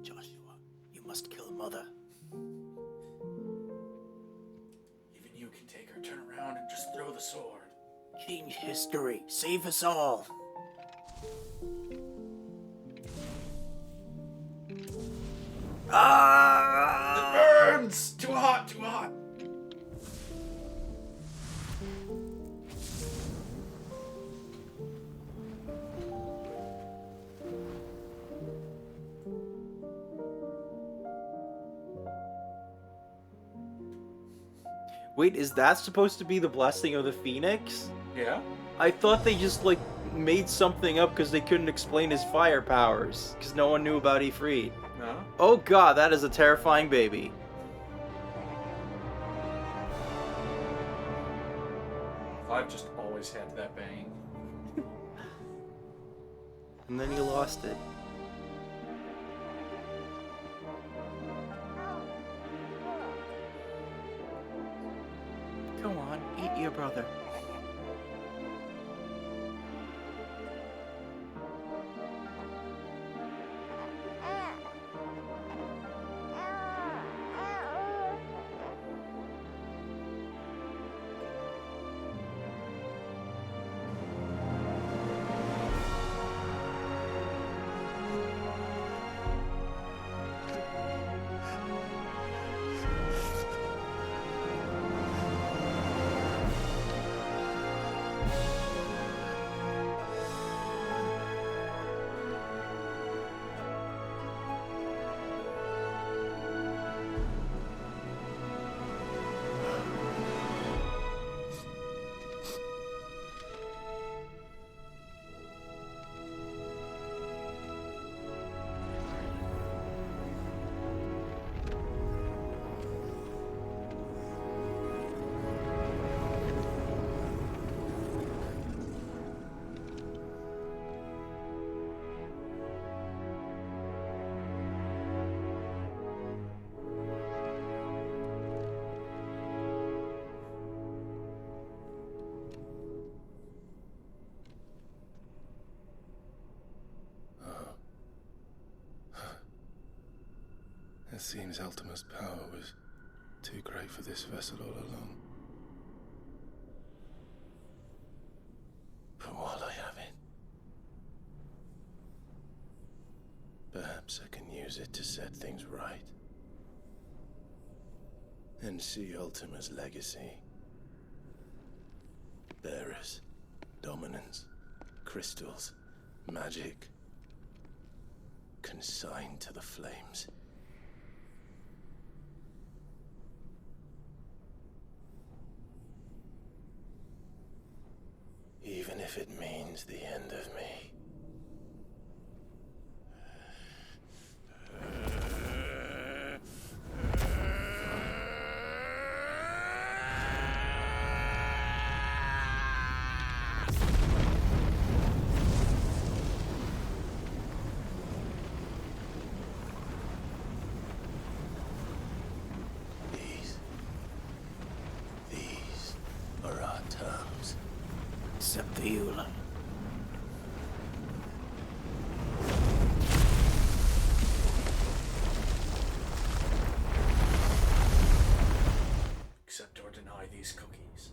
Joshua, you must kill Mother. Even you can take her, turn around, and just throw the sword. Change history. Save us all. It burns! Too hot, too hot. Wait, is that supposed to be the blessing of the Phoenix? Yeah? I thought they just, like, made something up because they couldn't explain his fire powers because no one knew about Ifrit. No? Oh god, that is a terrifying baby. I've just always had that bang. And then he lost it. Come on, eat your brother. It seems Ultima's power was too great for this vessel all along. But while I have it, perhaps I can use it to set things right. And see Ultima's legacy. Bearers, dominance, crystals, magic, consigned to the flames. Even if it means the end of me. These are our terms. Except for you, Lon. Accept or deny these cookies.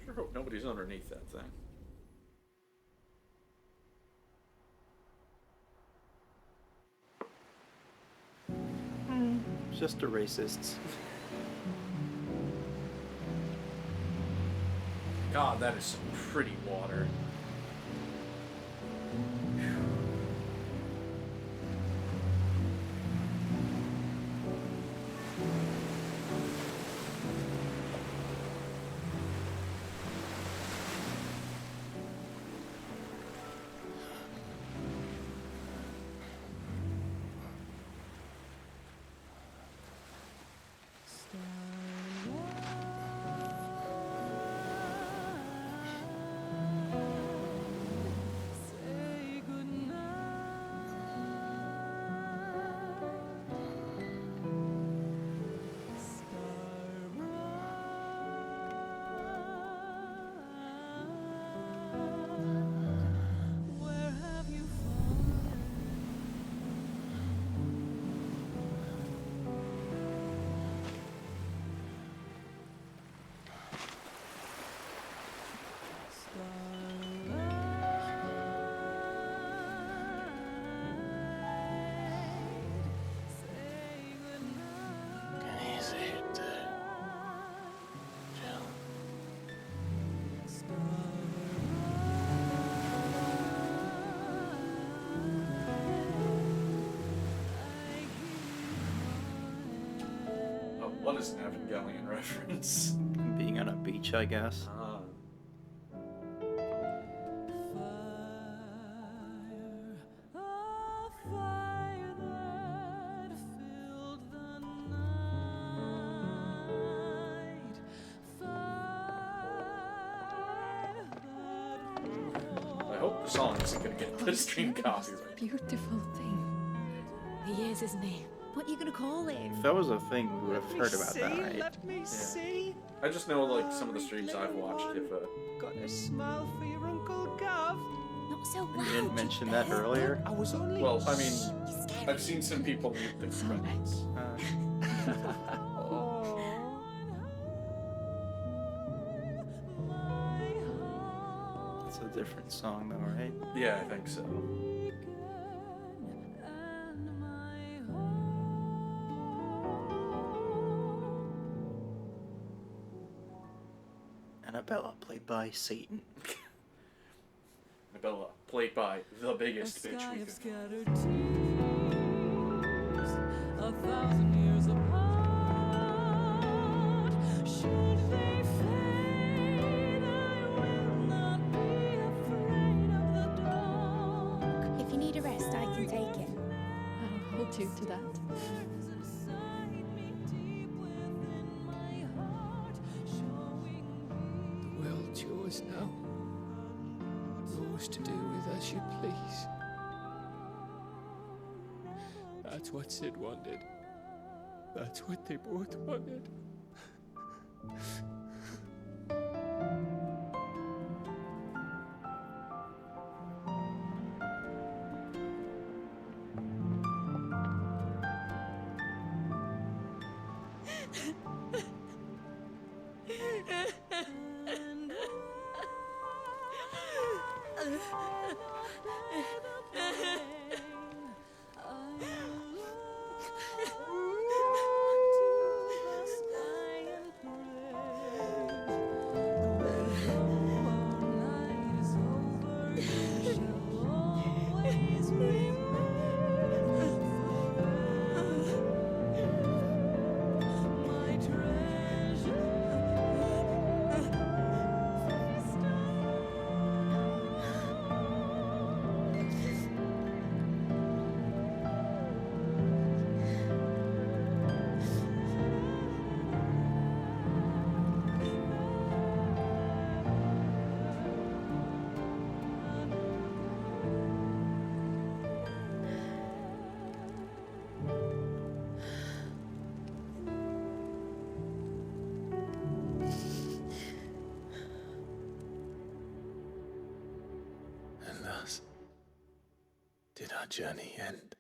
Sure hope nobody's underneath that thing. Just the racists. God, that is some pretty water. is an Evangelion reference. Being on a beach, I guess. I hope the song isn't gonna get the stream copyright. Beautiful thing. He is, isn't he? What are you gonna call him? If that was a thing, we would have heard about that, right? Let me see. I just know like some of the streams I've watched. If Got a smile for your Uncle Gav. Not so loud. You didn't mention that earlier. I was only. well, I mean, I've seen some people mute the credits. Oh. It's a different song, though, right? Yeah, I think so. Annabella, played by Satan. Annabella, played by the biggest bitch we could. Scattered tears, 1,000 years apart. Should they fade, I will not be afraid of the dark. If you need a rest, I can take it. I'll hold you to that. Inside me, deep within my heart, showing The world's yours now. Yours to do with as you please. That's what Sid wanted. That's what they both wanted. And thus did our journey end.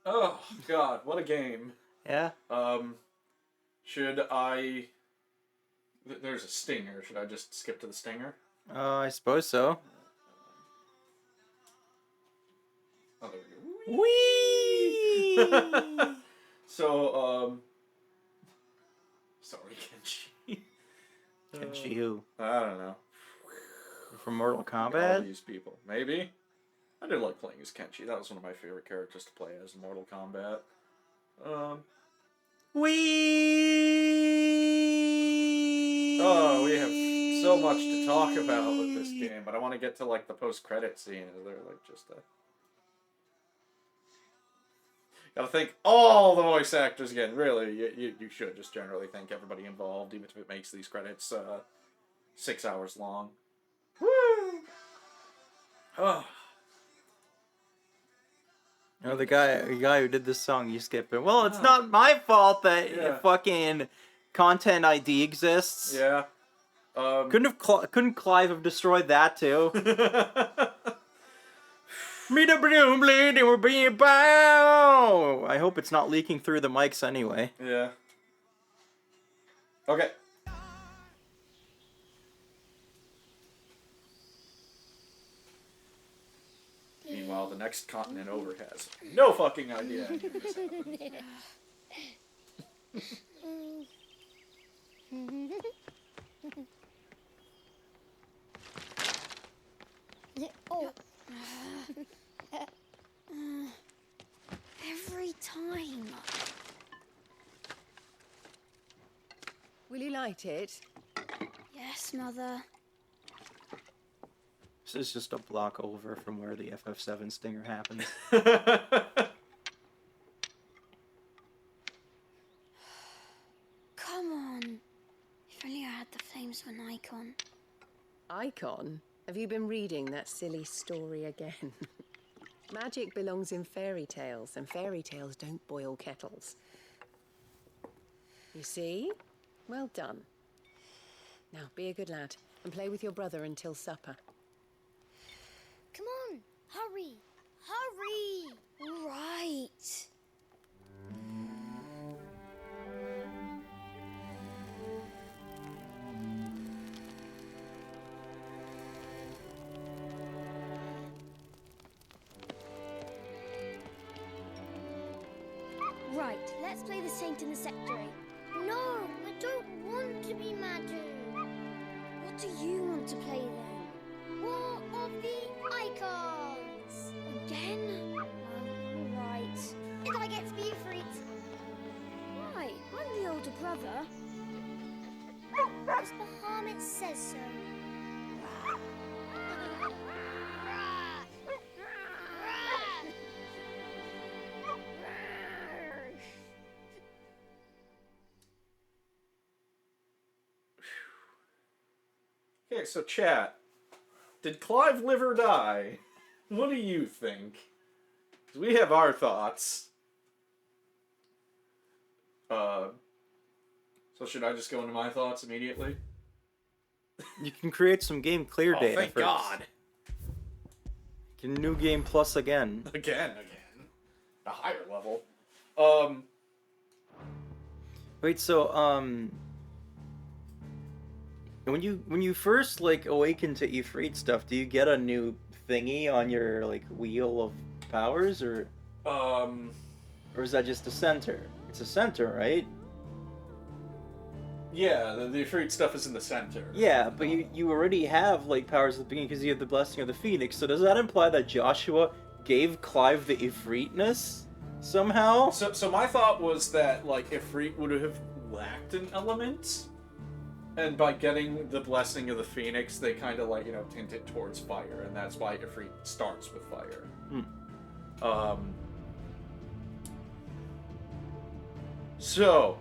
Oh God, what a game! Yeah. Should I? There's a stinger. Should I just skip to the stinger? I suppose so. Oh, there we go. Whee! So, sorry, Kenshi. Kenshi who? I don't know. From Mortal All Kombat? these people, maybe. I did like playing as Kenshi. That was one of my favorite characters to play as in Mortal Kombat. Whee! Oh, we have so much to talk about with this game, but I want to get to like the post-credit scene. Is there like just a? Gotta thank all the voice actors again. Really, you should just generally thank everybody involved, even if it makes these credits 6 hours long. Woo! Oh. You know, the guy who did this song, you skip it. Well, it's not my fault that fucking content ID exists. Yeah. Couldn't Clive have destroyed that too? Me the bloom blade, and we're being bow. I hope it's not leaking through the mics anyway. Yeah. Okay. Meanwhile, the next continent over has no fucking idea any of this happened. Oh. Every time. Will you light it? Yes, Mother. This is just a block over from where the FF7 stinger happens. Come on. If only I had the flames of an icon. Icon? Have you been reading that silly story again? Magic belongs in fairy tales, and fairy tales don't boil kettles. You see? Well done. Now, be a good lad, and play with your brother until supper. Come on. Hurry. Hurry. All right. Right, let's play the Saint in the Secretary. No, I don't want to be Madu. What do you want to play then? War of the Icons! Again? Oh, right. Did I get to be Ifrit? Why? I'm the older brother. Because Bahamut says so. Okay, so chat. Did Clive live or die? What do you think? 'Cause we have our thoughts. So should I just go into my thoughts immediately? You can create some game clear Oh, data thank first. God. Can new game plus again. Again. A higher level. Wait, so when you first like awaken to Ifrit stuff, do you get a new thingy on your like wheel of powers, or is that just a center? It's a center, right? Yeah, the Ifrit stuff is in the center. Yeah, but you already have like powers at the beginning because you have the blessing of the Phoenix. So does that imply that Joshua gave Clive the Ifritness somehow? So my thought was that like Ifrit would have lacked an element, and by getting the blessing of the Phoenix, they kind of like tint it towards fire, and that's why Ifrit starts with fire. So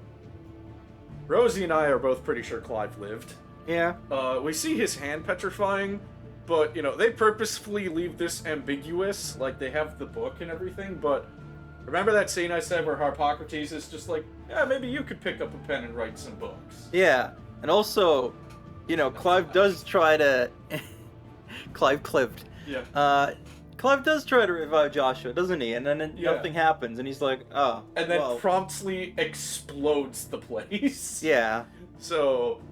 Rosie and I are both pretty sure Clive lived. Yeah. We see his hand petrifying, but they purposefully leave this ambiguous. Like they have the book and everything, but remember that scene I said where Harpocrates is just like, yeah, maybe you could pick up a pen and write some books. Yeah, and also, Clive does try to Clive clipped. Yeah. Clive does try to revive Joshua, doesn't he? And then nothing happens, and he's like, oh. And then well. promptly explodes the place. Yeah. So,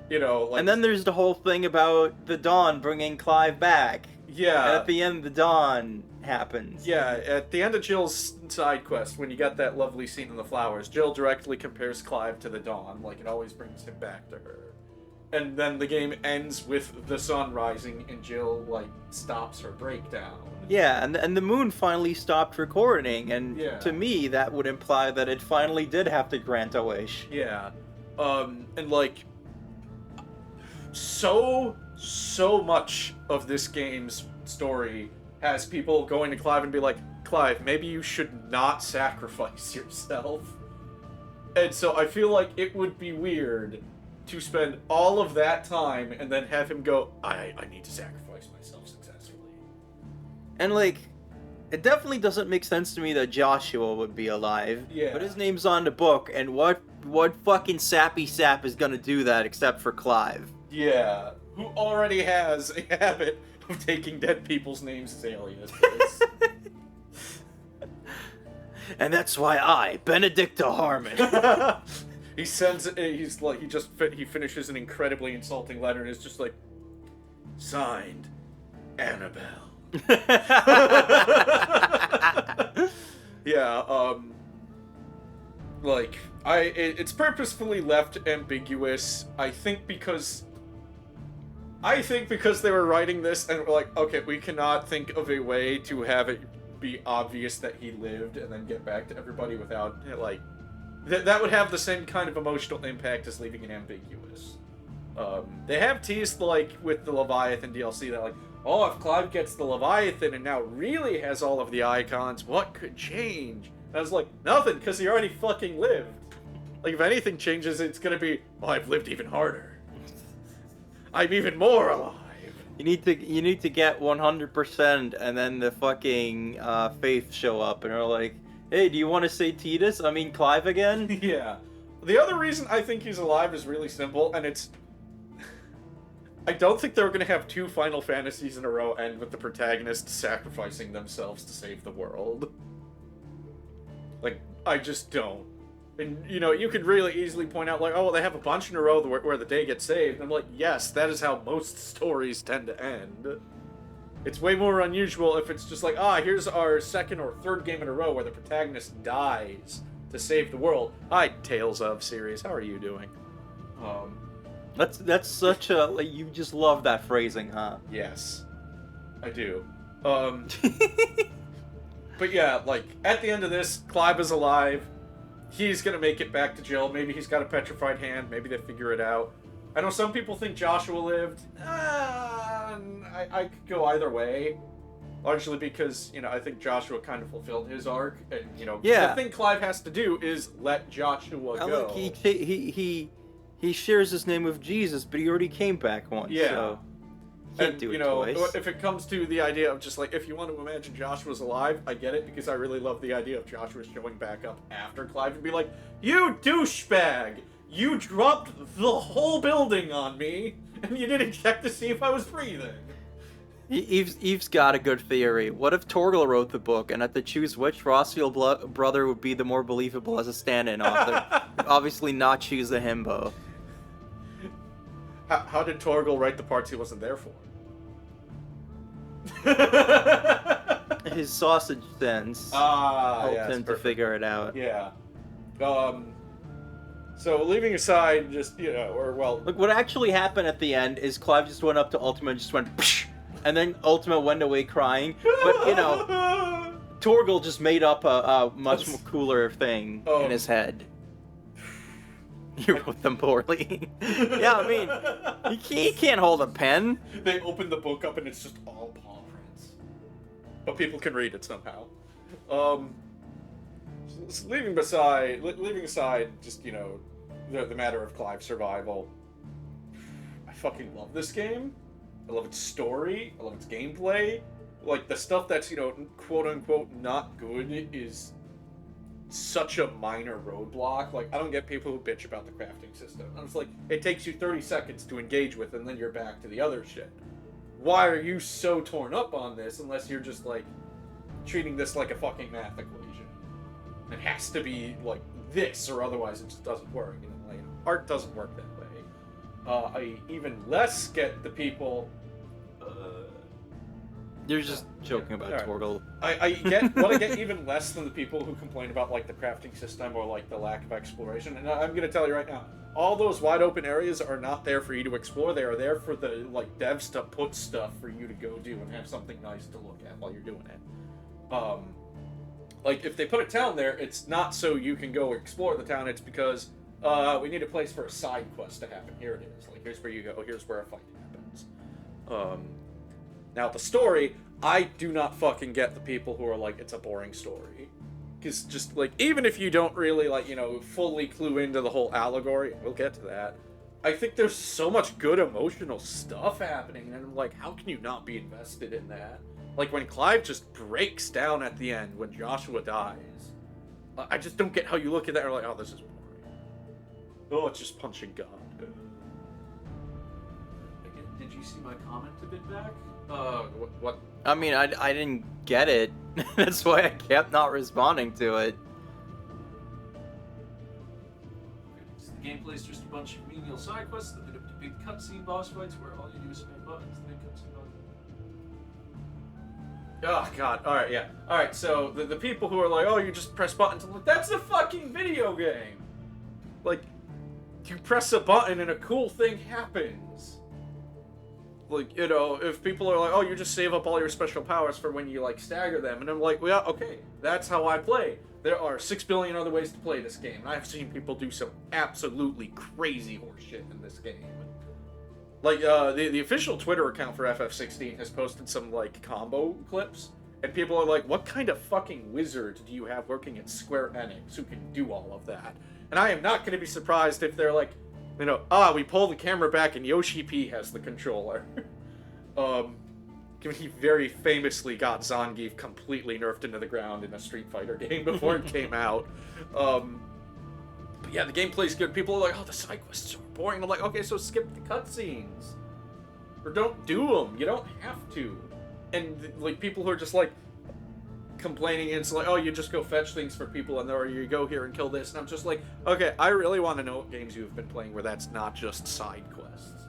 like... And then there's the whole thing about the Dawn bringing Clive back. Yeah. And at the end, the Dawn happens. Yeah, at the end of Jill's side quest, when you got that lovely scene in the flowers, Jill directly compares Clive to the Dawn. Like, it always brings him back to her. And then the game ends with the sun rising, and Jill, like, stops her breakdown. Yeah, and the moon finally stopped recording, and Yeah. to me, that would imply that it finally did have to grant a wish. Yeah. And, like, so much of this game's story has people going to Clive and be like, Clive, maybe you should not sacrifice yourself. And so I feel like it would be weird to spend all of that time and then have him go, I need to sacrifice myself successfully. And, like, it definitely doesn't make sense to me that Joshua would be alive. Yeah. But his name's on the book, and what fucking sappy sap is gonna do that except for Clive? Yeah. Who already has a habit of taking dead people's names as aliases. And that's why I, Benedicta Harmon. He finishes an incredibly insulting letter and is just like, signed, Annabelle. Yeah, like, it's purposefully left ambiguous, I think because I think because they were writing this and were like, okay, we cannot think of a way to have it be obvious that he lived and then get back to everybody without, like... that would have the same kind of emotional impact as leaving it ambiguous. They have teased, like, with the Leviathan DLC that, like, oh, if Clive gets the Leviathan and now really has all of the icons, what could change? And I was like, nothing, because he already fucking lived. Like, if anything changes, it's gonna be, oh, I've lived even harder. I'm even more alive. You need to get 100%, and then the fucking Faith show up, and are like, hey, do you want to say Titus? I mean, Clive again? Yeah. The other reason I think he's alive is really simple, and it's... I don't think they're going to have 2 Final Fantasies in a row end with the protagonists sacrificing themselves to save the world. Like, I just don't. And, you know, you could really easily point out, like, oh, they have a bunch in a row where the day gets saved. And I'm like, yes, that is how most stories tend to end. It's way more unusual if it's just like, here's our 2nd or 3rd game in a row where the protagonist dies to save the world. Hi, Tales of series. How are you doing? That's such a... Like, you just love that phrasing, huh? Yes. I do. But yeah, like, at the end of this, Clive is alive. He's gonna make it back to Jill. Maybe he's got a petrified hand. Maybe they figure it out. I know some people think Joshua lived. I could go either way. Largely because, you know, I think Joshua kind of fulfilled his arc. And, you know, the thing Clive has to do is let Joshua go. Look, he shares his name with Jesus, but he already came back once. Yeah. So can't do it twice. If it comes to the idea of just like, if you want to imagine Joshua's alive, I get it, because I really love the idea of Joshua showing back up after Clive and be like, you douchebag! You dropped the whole building on me, and you didn't check to see if I was breathing. Eve's got a good theory. What if Torgal wrote the book, and had to choose which Rossiel brother would be the more believable as a stand-in author? Obviously not choose the himbo. How did Torgal write the parts he wasn't there for? His sausage sense helped him to figure it out. Yeah. So leaving aside just, you know, Look, what actually happened at the end is Clive just went up to Ultima and just went, psh, and then Ultima went away crying. But, you know, Torgal just made up a much more cooler thing in his head. You wrote them poorly. Yeah, I mean, he can't hold a pen. They open the book up and it's just all paw prints. But people can read it somehow. Leaving aside just, you know, the matter of Clive's survival, I fucking love this game. I love its story. I love its gameplay. Like, the stuff that's, you know, quote-unquote not good is such a minor roadblock. Like, I don't get people who bitch about the crafting system. I'm just like, it takes you 30 seconds to engage with, and then you're back to the other shit. Why are you so torn up on this unless you're just, like, treating this like a fucking math equation? It has to be like this, or otherwise it just doesn't work. You know, like, art doesn't work that way. I even less get the people. You're just joking about Torgal. I get even less than the people who complain about like the crafting system or like the lack of exploration. And I'm gonna tell you right now, all those wide open areas are not there for you to explore. They are there for the like devs to put stuff for you to go do and have something nice to look at while you're doing it. Like, if they put a town there, it's not so you can go explore the town, it's because, we need a place for a side quest to happen. Here it is. Like, here's where you go, here's where a fight happens. Now, the story, I do not fucking get the people who are like, it's a boring story. Because just, like, even if you don't really, like, you know, fully clue into the whole allegory, we'll get to that, I think there's so much good emotional stuff happening, and I'm like, how can you not be invested in that? Like, when Clive just breaks down at the end when Joshua dies, I just don't get how you look at that and are like, oh, this is boring. Oh, it's just punching God. Did you see my comment a bit back? What? I mean, I didn't get it. That's why I kept not responding to it. So the gameplay is just a bunch of menial side quests that lead up to big cutscene boss fights where all you do is spam buttons. The big cutscene boss. Oh, God. Alright, yeah. Alright, so the people who are like, oh, you just press buttons, I'm like, that's a fucking video game! Like, you press a button and a cool thing happens. like, you know, if people are like, oh, you just save up all your special powers for when you, like, stagger them. And I'm like, well, yeah, okay, that's how I play. There are 6 billion other ways to play this game. And I've seen people do some absolutely crazy horseshit in this game. Like, the official Twitter account for FF16 has posted some, like, combo clips. And people are like, what kind of fucking wizard do you have working at Square Enix who can do all of that? And I am not going to be surprised if they're like, you know, we pull the camera back and Yoshi P has the controller. Given he very famously got Zangief completely nerfed into the ground in a Street Fighter game before it came out. But yeah, the gameplay's good. People are like, oh, the side quests are boring. I'm like, okay, so skip the cutscenes. Or don't do them. You don't have to. And, like, people who are just, like, complaining, and it's like, oh, you just go fetch things for people, and or you go here and kill this, and I'm just like, okay, I really want to know what games you've been playing where that's not just side quests.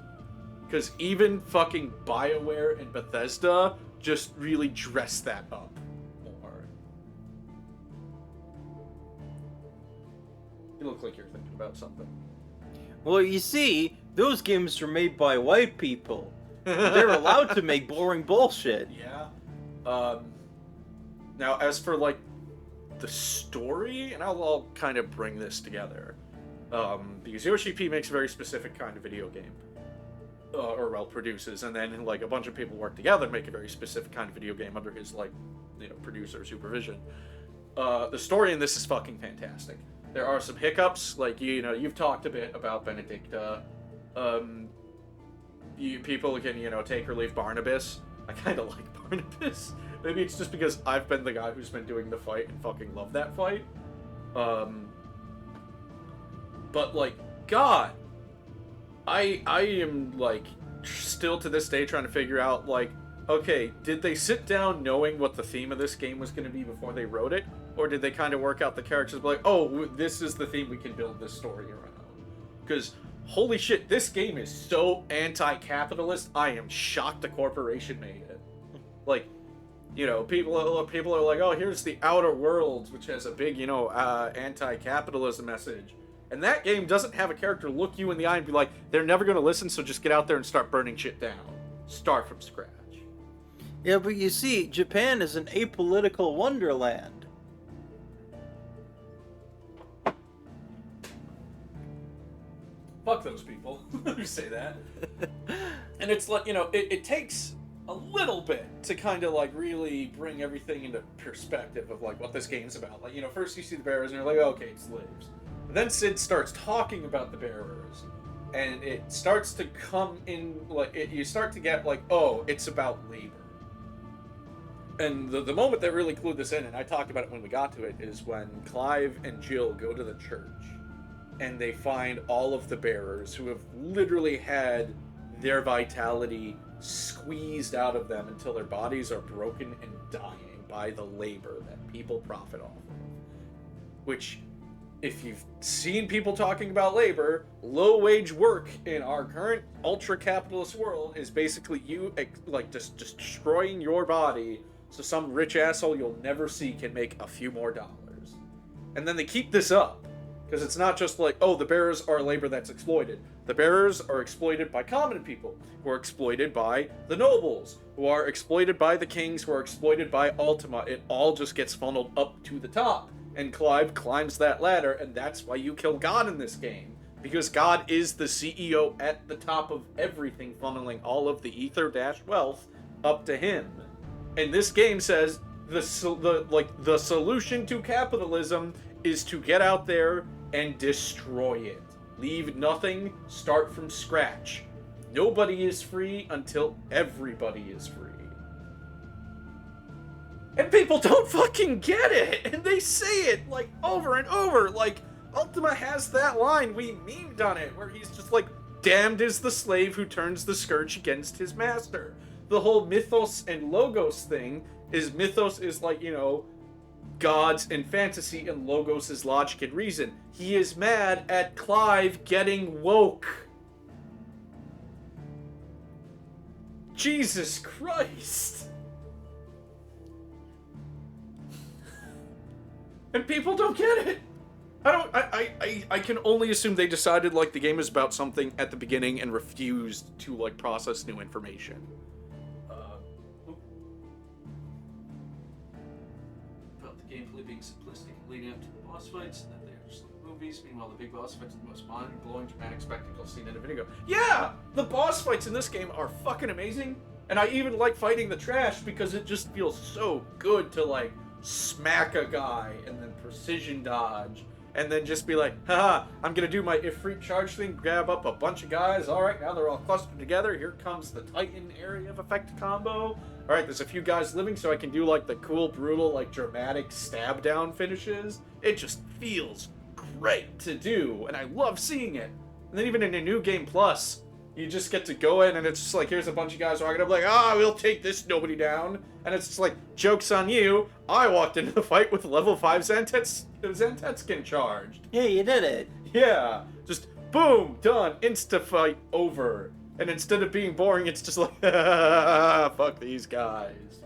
Because even fucking BioWare and Bethesda just really dress that up more. You look like you're thinking about something. Well, you see, those games are made by white people. They're allowed to make boring bullshit. Yeah. Now, as for, like, the story, and I'll kind of bring this together. Because Yoshi P makes a very specific kind of video game. Or, well, produces, and then, like, a bunch of people work together to make a very specific kind of video game under his, like, you know, producer supervision. The story in this is fucking fantastic. There are some hiccups, like, you know, you've talked a bit about Benedicta. People can, you know, take or leave Barnabas. I kind of like Barnabas. Maybe it's just because I've been the guy who's been doing the fight and fucking love that fight. But, like, God, I am, like, still to this day trying to figure out, like, okay, did they sit down knowing what the theme of this game was going to be before they wrote it? Or did they kind of work out the characters, like, oh, this is the theme we can build this story around? Because, holy shit, this game is so anti-capitalist, I am shocked a corporation made it. Like, you know, people are like, oh, here's the Outer Worlds, which has a big, you know, anti-capitalism message. And that game doesn't have a character look you in the eye and be like, they're never going to listen, so just get out there and start burning shit down. Start from scratch. Yeah, but you see, Japan is an apolitical wonderland. Fuck those people who say that. And it's like, you know, it takes a little bit to kind of, like, really bring everything into perspective of, like, what this game's about. Like, you know, first you see the bearers and you're like, oh, okay, it's slaves. But then Sid starts talking about the bearers, and it starts to come in, like, you start to get, like, oh, it's about labor. And the moment that really clued this in, and I talked about it when we got to it, is when Clive and Jill go to the church, and they find all of the bearers who have literally had their vitality squeezed out of them until their bodies are broken and dying by the labor that people profit off of. Which, if you've seen people talking about labor, low-wage work in our current ultra-capitalist world is basically you, like, just destroying your body so some rich asshole you'll never see can make a few more dollars. And then they keep this up. Because it's not just like, oh, the bearers are labor that's exploited. The bearers are exploited by common people, who are exploited by the nobles, who are exploited by the kings, who are exploited by Ultima. It all just gets funneled up to the top. And Clive climbs that ladder, and that's why you kill God in this game. Because God is the CEO at the top of everything, funneling all of the ether-wealth up to him. And this game says the solution to capitalism is to get out there and destroy it. Leave nothing, start from scratch. Nobody is free until everybody is free. And people don't fucking get it! And they say it, like, over and over. Like, Ultima has that line, we memed on it, where he's just like, damned is the slave who turns the scourge against his master. The whole mythos and logos thing is, mythos is like, you know, gods and fantasy, and logos is logic and reason. He is mad at Clive getting woke. Jesus Christ. And people don't get it. I can only assume they decided, like, the game is about something at the beginning and refused to, like, process new information. About the gameplay being simplistic and leading up to the boss fights, and that they are just like movies. Meanwhile, the big boss fights are the most mind-blowing, dramatic spectacle seen in a video game. Yeah! The boss fights in this game are fucking amazing, and I even like fighting the trash because it just feels so good to, like, smack a guy and then precision dodge. And then just be like, haha, I'm gonna do my Ifrit charge thing, grab up a bunch of guys. Alright, now they're all clustered together. Here comes the Titan area of effect combo. Alright, there's a few guys living, so I can do, like, the cool, brutal, like, dramatic stab down finishes. It just feels great to do, and I love seeing it. And then even in a New Game Plus, you just get to go in, and it's just like, here's a bunch of guys walking up, like, we'll take this nobody down. And it's just like, joke's on you. I walked into the fight with level 5 Zentetskin charged. Yeah, you did it. Yeah. Just, boom, done. Insta-fight over. And instead of being boring, it's just like, fuck these guys.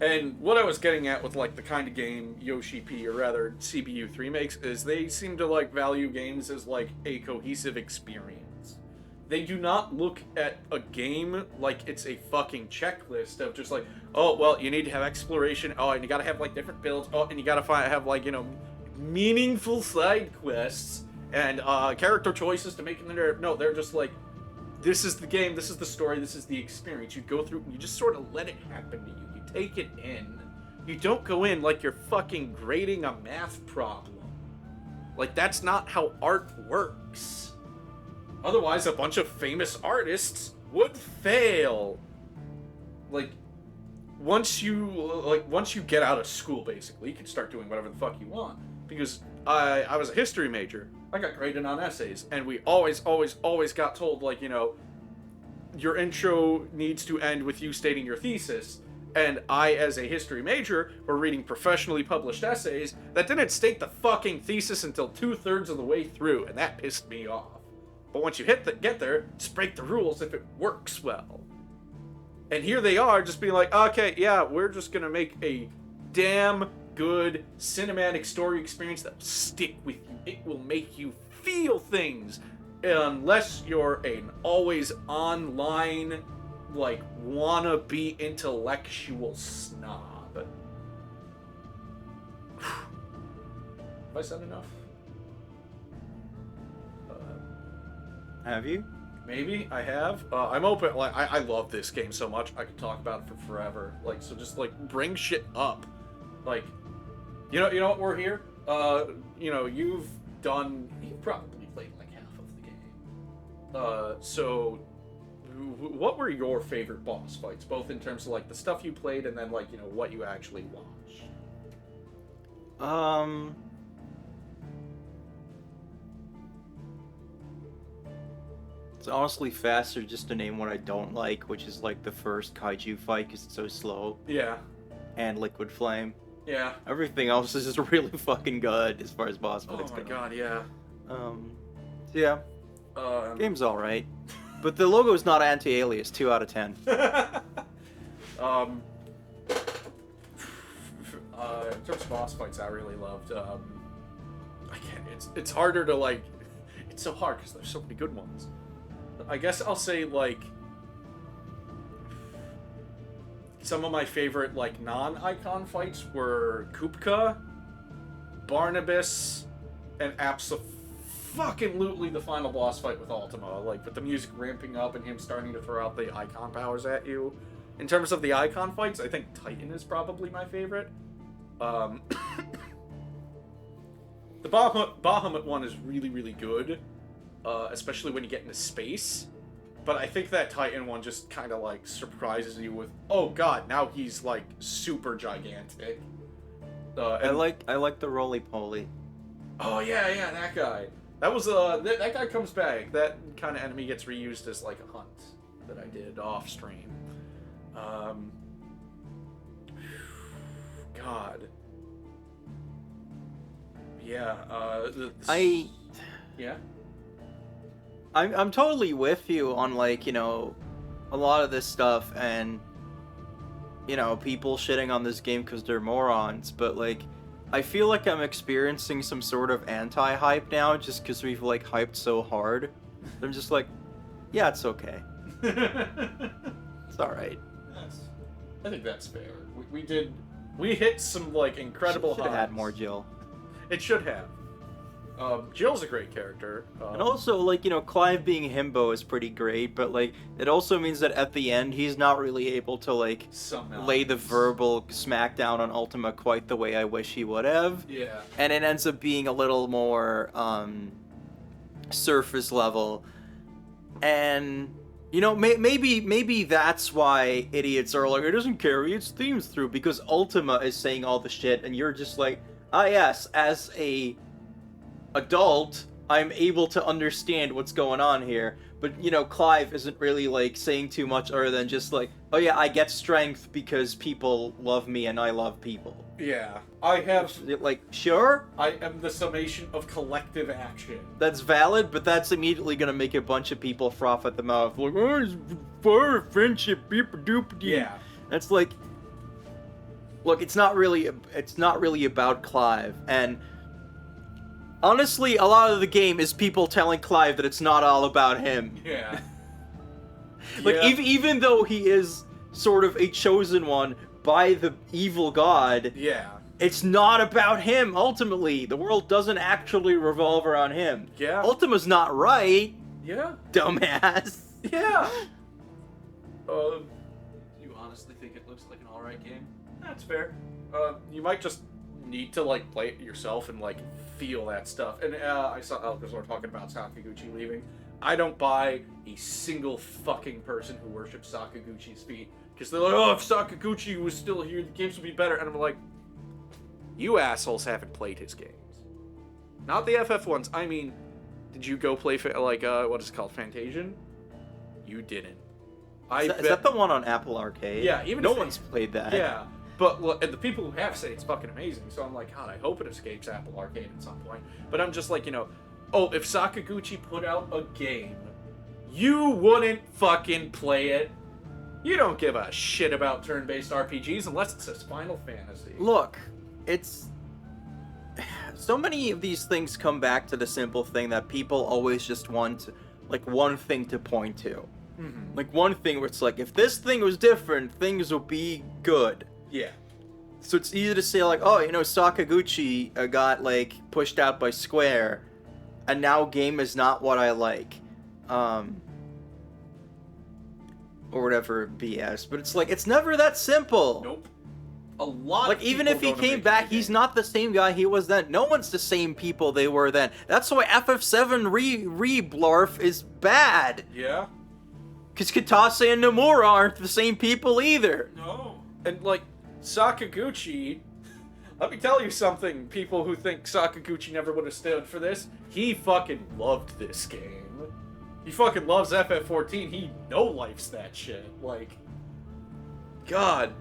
And what I was getting at with, like, the kind of game Yoshi P, or rather CBU3 makes, is they seem to, like, value games as, like, a cohesive experience. They do not look at a game like it's a fucking checklist of just like, oh, well, you need to have exploration, oh, and you gotta have, like, different builds, oh, and you gotta have, like, you know, meaningful side quests, and, character choices to make them there. No, they're just like, this is the game, this is the story, this is the experience. You go through, you just sort of let it happen to you. You take it in. You don't go in like you're fucking grading a math problem. Like, that's not how art works. Otherwise, a bunch of famous artists would fail. Like, once you get out of school, basically, you can start doing whatever the fuck you want. Because I was a history major. I got graded on essays, and we always got told, like, you know, your intro needs to end with you stating your thesis. And I, as a history major, were reading professionally published essays that didn't state the fucking thesis until 2/3 of the way through, and that pissed me off. But once you get there, just break the rules if it works well. And here they are, just being like, okay, yeah, we're just gonna make a damn good cinematic story experience that will stick with you. It will make you feel things. Unless you're an always online, like, wannabe intellectual snob. Have I said enough? Have you? Maybe I have. I'm open. Like, I love this game so much. I could talk about it for forever. Like, so just, like, bring shit up. Like, you know what? We're here. You know, you've probably played like half of the game. So, what were your favorite boss fights, both in terms of, like, the stuff you played and then, like, you know, what you actually watched? It's honestly faster just to name what I don't like, which is, like, the first kaiju fight because it's so slow. Yeah. And Liquid Flame. Yeah. Everything else is just really fucking good as far as boss fights go. Oh my god, yeah. Yeah. Game's alright. But the logo is not anti-alias, 2 out of 10. In terms of boss fights, I really loved, I can't, it's harder to, like, it's so hard because there's so many good ones. I guess I'll say, like, some of my favorite, like, non-icon fights were Kupka, Barnabas, and abso-fucking-lutely the final boss fight with Ultima, like, with the music ramping up and him starting to throw out the icon powers at you. In terms of the icon fights, I think Titan is probably my favorite. The Bahamut one is really, really good, especially when you get into space. But I think that Titan one just kind of, like, surprises you with, oh god, now he's, like, super gigantic. I like the roly-poly. Oh yeah, that guy. That was that guy comes back. That kind of enemy gets reused as, like, a hunt that I did off stream. God. Yeah. Yeah. I'm totally with you on, like, you know, a lot of this stuff, and, you know, people shitting on this game because they're morons, but, like, I feel like I'm experiencing some sort of anti-hype now, just because we've like hyped so hard. I'm just like, yeah, it's okay. It's all right. I think that's fair. We hit some like incredible Should have highs. had more Jill. It should have. Jill's a great character. And also, like, you know, Clive being himbo is pretty great, but, like, it also means that at the end, he's not really able to, like, lay the verbal smackdown on Ultima quite the way I wish he would have. Yeah. And it ends up being a little more, surface level. And, you know, maybe that's why idiots are like, it doesn't carry its themes through, because Ultima is saying all the shit, and you're just like, ah, yes, as a adult, I'm able to understand what's going on here. But, you know, Clive isn't really, like, saying too much other than just like, oh yeah, I get strength because people love me and I love people. Yeah. I have... Like, sure? I am the summation of collective action. That's valid, but that's immediately gonna make a bunch of people froth at the mouth. Like, oh, it's for friendship, beep-a-doop-a-dee. Yeah. That's like... Look, it's not really about Clive, and... honestly, a lot of the game is people telling Clive that it's not all about him. Yeah. Like, Yeah. even though he is sort of a chosen one by the evil god, Yeah. it's not about him, ultimately. The world doesn't actually revolve around him. Yeah. Ultima's not right. Yeah. Dumbass. Yeah. You honestly think it looks like an alright game? That's fair. You might just need to, like, play it yourself and, like, feel that stuff. And I saw, because we're talking about Sakaguchi leaving, I don't buy a single fucking person who worships Sakaguchi's feet. Because they're like, oh, if Sakaguchi was still here, the games would be better. And I'm like, you assholes haven't played his games. Not the FF ones. I mean, did you go play, what is it called, Fantasian? You didn't. Is that the one on Apple Arcade? Yeah, even no if one's played that. Yeah, but look, and the people who have say it's fucking amazing. So I'm like, God, I hope it escapes Apple Arcade at some point. But I'm just like, you know, oh, if Sakaguchi put out a game, you wouldn't fucking play it. You don't give a shit about turn-based RPGs unless it says Final Fantasy. Look, it's... so many of these things come back to the simple thing that people always just want, like, one thing to point to. Mm-hmm. Like, one thing where it's like, if this thing was different, things would be good. Yeah. So it's easy to say, like, oh, you know, Sakaguchi got, like, pushed out by Square, and now game is not what I like. Or whatever BS. But it's like, it's never that simple. Nope. A lot like, of even people if he don't came make back, the he's game. not the same guy he was then. No one's the same people they were then. That's why FF7 Re-Blarf is bad. Yeah. Because Kitase and Nomura aren't the same people either. No. And, like, Sakaguchi... Let me tell you something, people who think Sakaguchi never would have stood for this. He fucking loved this game. He fucking loves FF14. He no-lifes that shit. Like... God.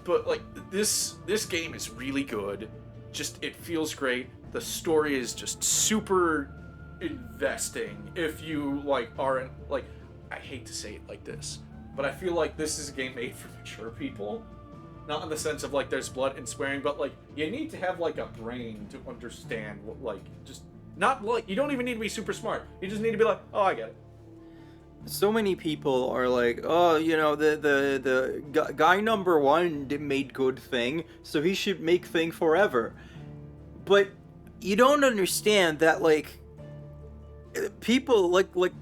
But, like, this game is really good. Just, it feels great. The story is just super investing. If you, like, aren't... Like, I hate to say it like this, but I feel like this is a game made for mature people. Not in the sense of, like, there's blood and swearing, but, like, you need to have, like, a brain to understand what, like, just... Not, like, you don't even need to be super smart. You just need to be like, oh, I get it. So many people are like, oh, you know, the guy number one made good thing, so he should make thing forever. But you don't understand that, like, people, like,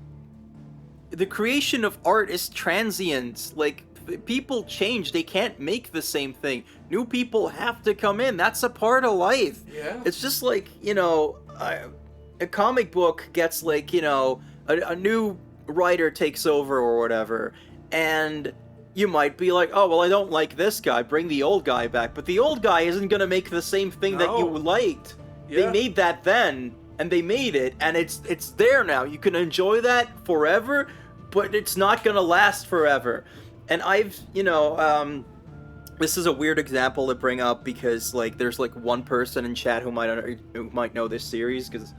the creation of art is transient. Like, people change. They can't make the same thing. New people have to come in. That's a part of life. Yeah. It's just like, you know, a comic book gets, like, you know, a new writer takes over or whatever, and you might be like, oh, well, I don't like this guy. Bring the old guy back. But the old guy isn't going to make the same thing that you liked. Yeah. They made that then, and they made it, and it's there now. You can enjoy that forever, but it's not going to last forever. And I've, you know, this is a weird example to bring up because, like, there's, like, one person in chat who might know this series, because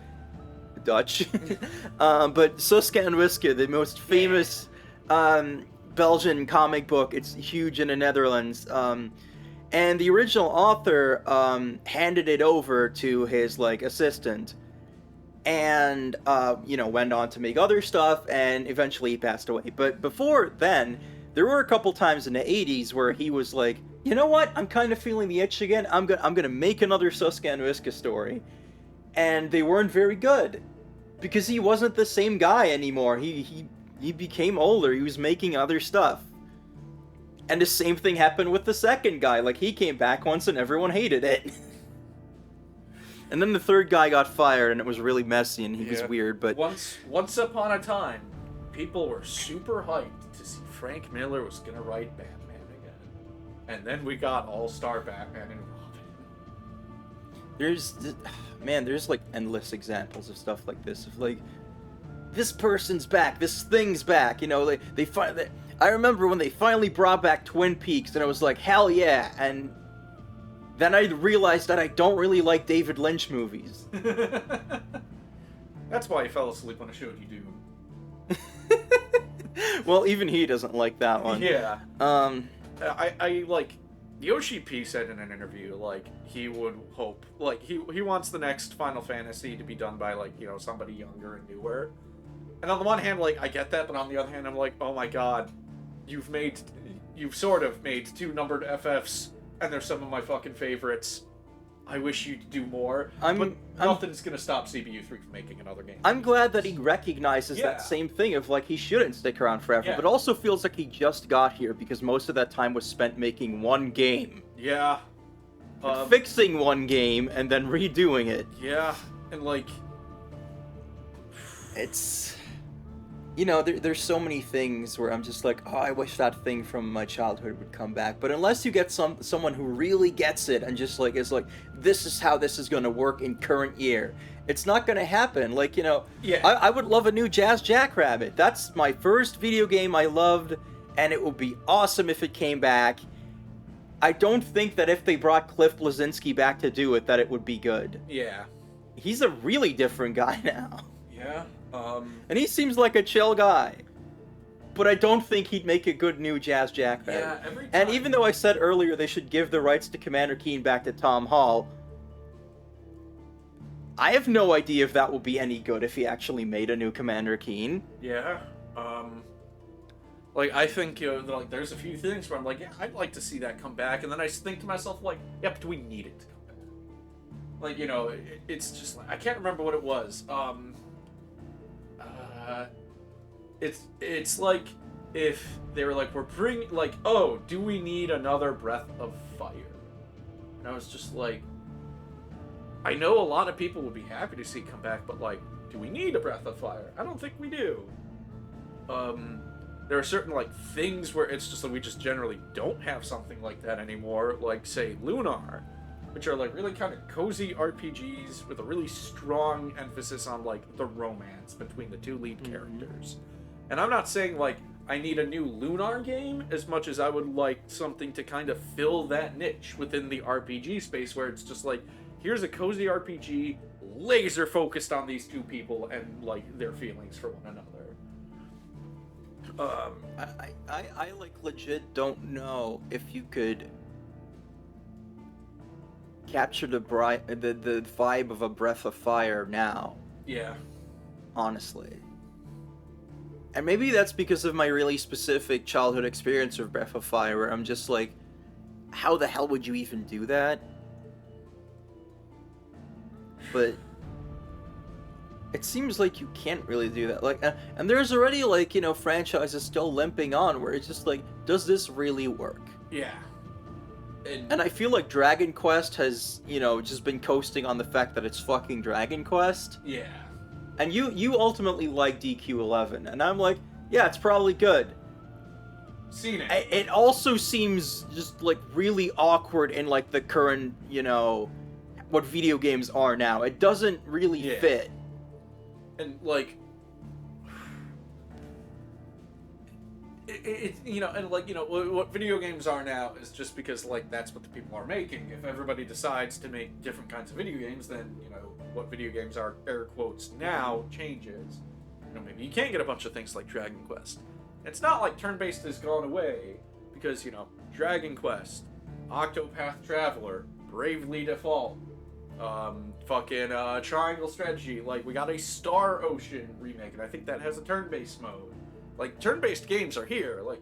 Dutch. But Suske and Wiske, the most famous Belgian comic book, it's huge in the Netherlands. And the original author handed it over to his like assistant, and went on to make other stuff, and eventually he passed away. But before then, there were a couple times in the 80s where he was like, you know what, I'm kind of feeling the itch again. I'm gonna make another Suska and Wiska story, and they weren't very good because he wasn't the same guy anymore. He became older. He was making other stuff. And the same thing happened with the second guy. Like, he came back once and everyone hated it. And then the third guy got fired and it was really messy and he was weird, but... Once upon a time, people were super hyped to see Frank Miller was gonna write Batman again. And then we got All-Star Batman and Robin. There's like endless examples of stuff like this. Of like, this person's back, this thing's back, they finally... I remember when they finally brought back Twin Peaks, and I was like, hell yeah, and then I realized that I don't really like David Lynch movies. That's why you fell asleep on a show you do. Well, even he doesn't like that one. Yeah. I like, Yoshi P said in an interview, like, he would hope, like, he wants the next Final Fantasy to be done by, like, somebody younger and newer. And on the one hand, like, I get that, but on the other hand, I'm like, oh my god, you've sort of made 2 numbered FFs, and they're some of my fucking favorites. I wish you'd do more, but nothing's gonna stop CBU3 from making another game. I'm glad that he recognizes that same thing of, like, he shouldn't stick around forever, but also feels like he just got here because most of that time was spent making one game. Yeah. Fixing one game and then redoing it. Yeah, and, like... It's... there's so many things where I'm just like, oh, I wish that thing from my childhood would come back. But unless you get someone who really gets it and just like is like, this is how this is gonna work in current year, it's not gonna happen. Like, I would love a new Jazz Jackrabbit. That's my first video game I loved, and it would be awesome if it came back. I don't think that if they brought Cliff Bleszinski back to do it, that it would be good. Yeah. He's a really different guy now. Yeah. And he seems like a chill guy. But I don't think he'd make a good new Jazz Jackrabbit. Yeah, every time. And even though I said earlier they should give the rights to Commander Keen back to Tom Hall, I have no idea if that will be any good if he actually made a new Commander Keen. Yeah. Like, I think, like, there's a few things where I'm like, yeah, I'd like to see that come back. And then I think to myself, like, yeah, but do we need it to come back? Like, it's just like, I can't remember what it was. It's like if they were like, we're bringing, like, oh, do we need another Breath of Fire? And I was just like, I know a lot of people would be happy to see it come back, but like, do we need a Breath of Fire? I don't think we do. There are certain, like, things where it's just that we just generally don't have something like that anymore, like, say, Lunar, which are, like, really kind of cozy RPGs with a really strong emphasis on, like, the romance between the 2 lead characters. And I'm not saying, like, I need a new Lunar game as much as I would like something to kind of fill that niche within the RPG space where it's just like, here's a cozy RPG, laser focused on these 2 people and, like, their feelings for one another. I like legit don't know if you could capture the vibe of a Breath of Fire now. Yeah. Honestly. And maybe that's because of my really specific childhood experience of Breath of Fire, where I'm just like, how the hell would you even do that? But it seems like you can't really do that. Like, and there's already, like, franchises still limping on where it's just like, does this really work? Yeah. And I feel like Dragon Quest has, just been coasting on the fact that it's fucking Dragon Quest. Yeah. And you ultimately like DQ11, and I'm like, yeah, it's probably good. Seen it. It also seems just, like, really awkward in, like, the current, what video games are now. It doesn't really fit. And, like, what video games are now is just because, like, that's what the people are making. If everybody decides to make different kinds of video games, then, what video games are, air quotes, now changes. Maybe you can't get a bunch of things like Dragon Quest. It's not like turn-based has gone away, because, Dragon Quest, Octopath Traveler, Bravely Default, Triangle Strategy. Like, we got a Star Ocean remake, and I think that has a turn-based mode. Like, turn-based games are here. Like,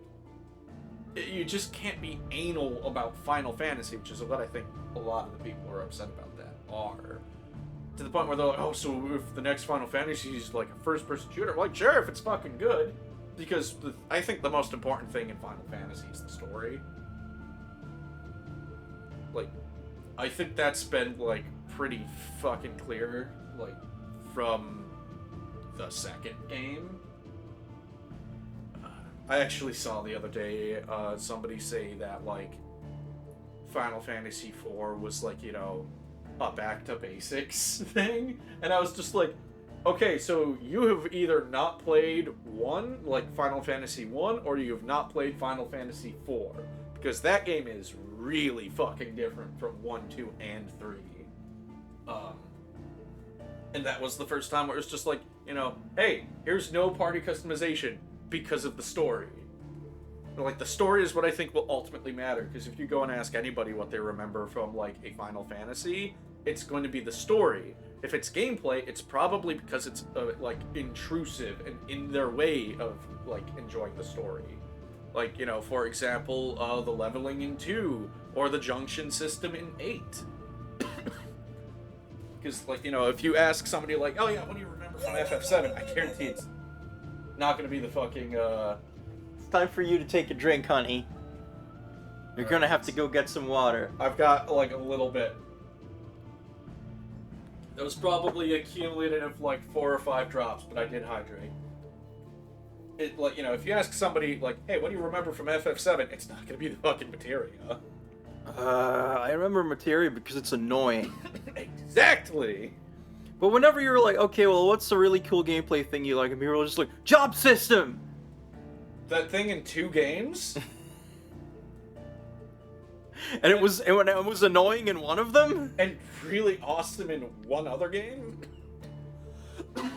you just can't be anal about Final Fantasy, which is what I think a lot of the people who are upset about that are. To the point where they're like, oh, so if the next Final Fantasy is like a first-person shooter, I'm like, sure, if it's fucking good. Because I think the most important thing in Final Fantasy is the story. Like, I think that's been, like, pretty fucking clear, like, from the second game. I actually saw the other day somebody say that, like, Final Fantasy IV was, like, you know, a back to basics thing, and I was just like, okay, so you have either not played Final Fantasy 1, or you have not played Final Fantasy 4, because that game is really fucking different from 1, 2, and 3. And that was the first time where it was just like, you know, hey, here's no party customization because of the story. Like, the story is what I think will ultimately matter, because if you go and ask anybody what they remember from, like, a Final Fantasy, it's going to be the story. If it's gameplay, it's probably because it's, like, intrusive and in their way of, like, enjoying the story. Like, you know, for example, the leveling in 2, or the junction system in 8. Because, like, you know, if you ask somebody, like, oh yeah, what do you remember from FF7, I guarantee it's not going to be the fucking, It's time for you to take a drink, honey. You're gonna have to go get some water. I've got, like, a little bit. That was probably accumulated of, like, 4 or 5 drops, but I did hydrate. It, like, you know, if you ask somebody, like, hey, what do you remember from FF7? It's not gonna be the fucking materia. I remember materia because it's annoying. Exactly! But whenever you're like, okay, well, what's the really cool gameplay thing you like? And people are just like, job system! That thing in 2 games? And it was annoying in one of them? And really awesome in one other game? Are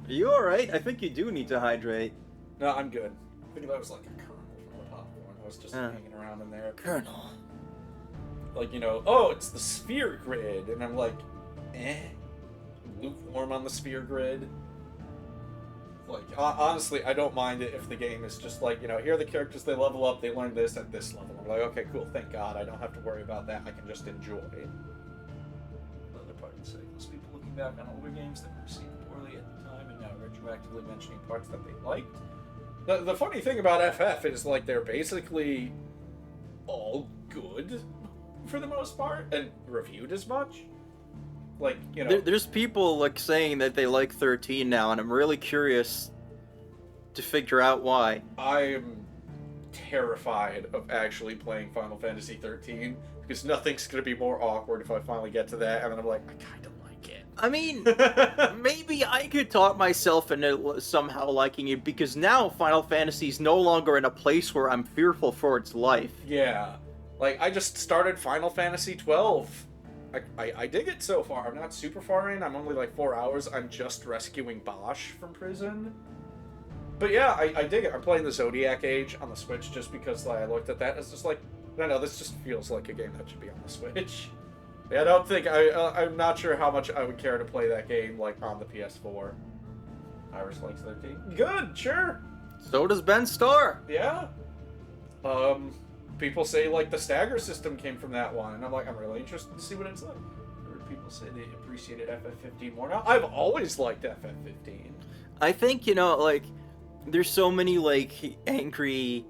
you alright? I think you do need to hydrate. No, I'm good. I think that was like a kernel from the popcorn. I was just hanging around in there. Kernel. Like, you know, oh, it's the sphere grid. And I'm like, lukewarm on the sphere grid. Like, honestly, I don't mind it if the game is just like, you know, here are the characters, they level up, they learn this at this level. I'm like, okay, cool, thank God, I don't have to worry about that, I can just enjoy. Another part of the sake, most people looking back on older games that were received poorly at the time and now retroactively mentioning parts that they liked. The funny thing about FF is, like, they're basically all good, for the most part, and reviewed as much. Like, you know... There's people, like, saying that they like 13 now, and I'm really curious to figure out why. I'm terrified of actually playing Final Fantasy 13, because nothing's going to be more awkward if I finally get to that, and then I'm like, I kind of like it. I mean, maybe I could talk myself into somehow liking it, because now Final Fantasy's no longer in a place where I'm fearful for its life. Yeah. Like, I just started Final Fantasy 12. I dig it so far. I'm not super far in. I'm only like 4 hours. I'm just rescuing Bosch from prison. But yeah, I dig it. I'm playing the Zodiac Age on the Switch just because I looked at that. It's just like, no, this just feels like a game that should be on the Switch. Yeah, I don't think, I'm not sure how much I would care to play that game, like, on the PS4. Iris likes 13. Good, sure. So does Ben Starr. Yeah. People say, like, the stagger system came from that one, and I'm like, I'm really interested to see what it's like. I heard people say they appreciated FF15 more now. I've always liked FF15. I think, you know, like, there's so many, like, angry,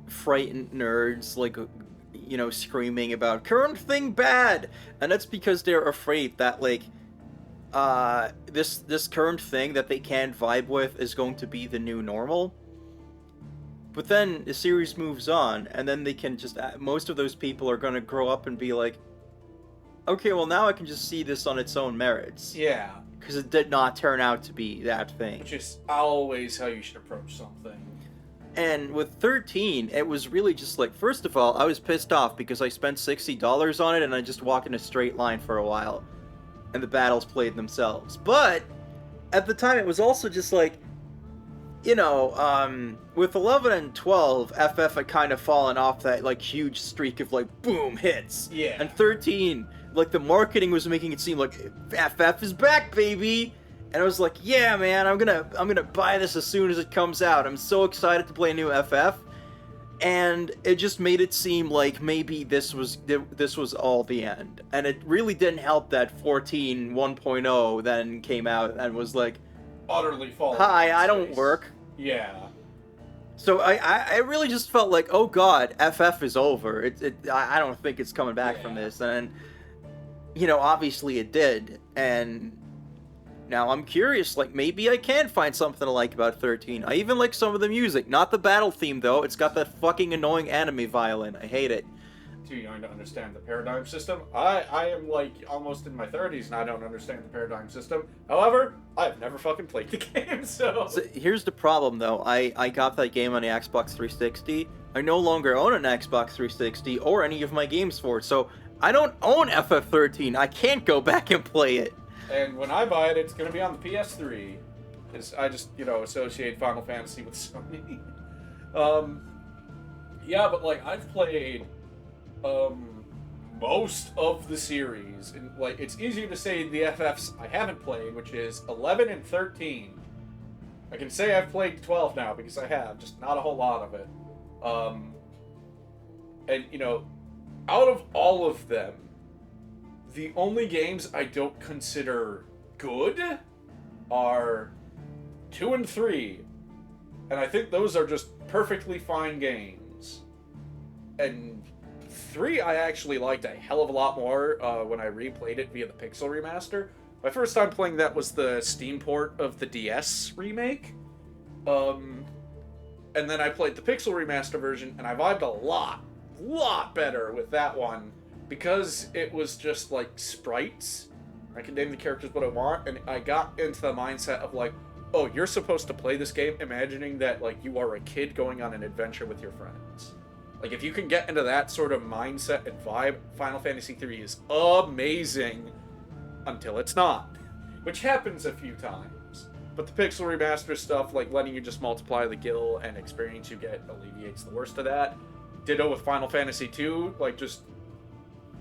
frightened nerds, like, you know, screaming about current thing bad, and that's because they're afraid that, like, this current thing that they can't vibe with is going to be the new normal. But then the series moves on, and then they can just... most of those people are going to grow up and be like, okay, well, now I can just see this on its own merits. Yeah. Because it did not turn out to be that thing. Which is always how you should approach something. And with 13, it was really just like... First of all, I was pissed off because I spent $60 on it, and I just walked in a straight line for a while. And the battles played themselves. But, at the time, it was also just like... you know, with 11 and 12, FF had kind of fallen off that, like, huge streak of, like, boom, hits. Yeah. And 13, like, the marketing was making it seem like, FF is back, baby! And I was like, yeah, man, I'm gonna buy this as soon as it comes out. I'm so excited to play a new FF. And it just made it seem like maybe this was all the end. And it really didn't help that 14 1.0 then came out and was like, utterly falling. hi, I don't work. Yeah. So I really just felt like, oh god, FF is over. I don't think it's coming back from this. And, you know, obviously it did. And now I'm curious, like, maybe I can find something to like about 13. I even like some of the music. Not the battle theme, though. It's got that fucking annoying anime violin. I hate it. Too young to understand the paradigm system. I am, like, almost in my 30s and I don't understand the paradigm system. However, I've never fucking played the game, so Here's the problem, though. I got that game on the Xbox 360. I no longer own an Xbox 360 or any of my games for it, so I don't own FF13. I can't go back and play it. And when I buy it, it's going to be on the PS3. Because I just, you know, associate Final Fantasy with Sony. Yeah, but, like, I've played most of the series. And, like, it's easier to say the FFs I haven't played, which is 11 and 13. I can say I've played 12 now, because I have. Just not a whole lot of it. And, you know, out of all of them, the only games I don't consider good are 2 and 3. And I think those are just perfectly fine games. And 3 I actually liked a hell of a lot more when I replayed it via the Pixel Remaster. My first time playing that was the Steam port of the DS remake. And then I played the Pixel Remaster version, and I vibed a lot better with that one. Because it was just, like, sprites, I can name the characters what I want, and I got into the mindset of, like, oh, you're supposed to play this game imagining that, like, you are a kid going on an adventure with your friends. Like, if you can get into that sort of mindset and vibe, Final Fantasy III is amazing until it's not. Which happens a few times. But the Pixel Remaster stuff, like, letting you just multiply the gil and experience you get alleviates the worst of that. Ditto with Final Fantasy II, like, just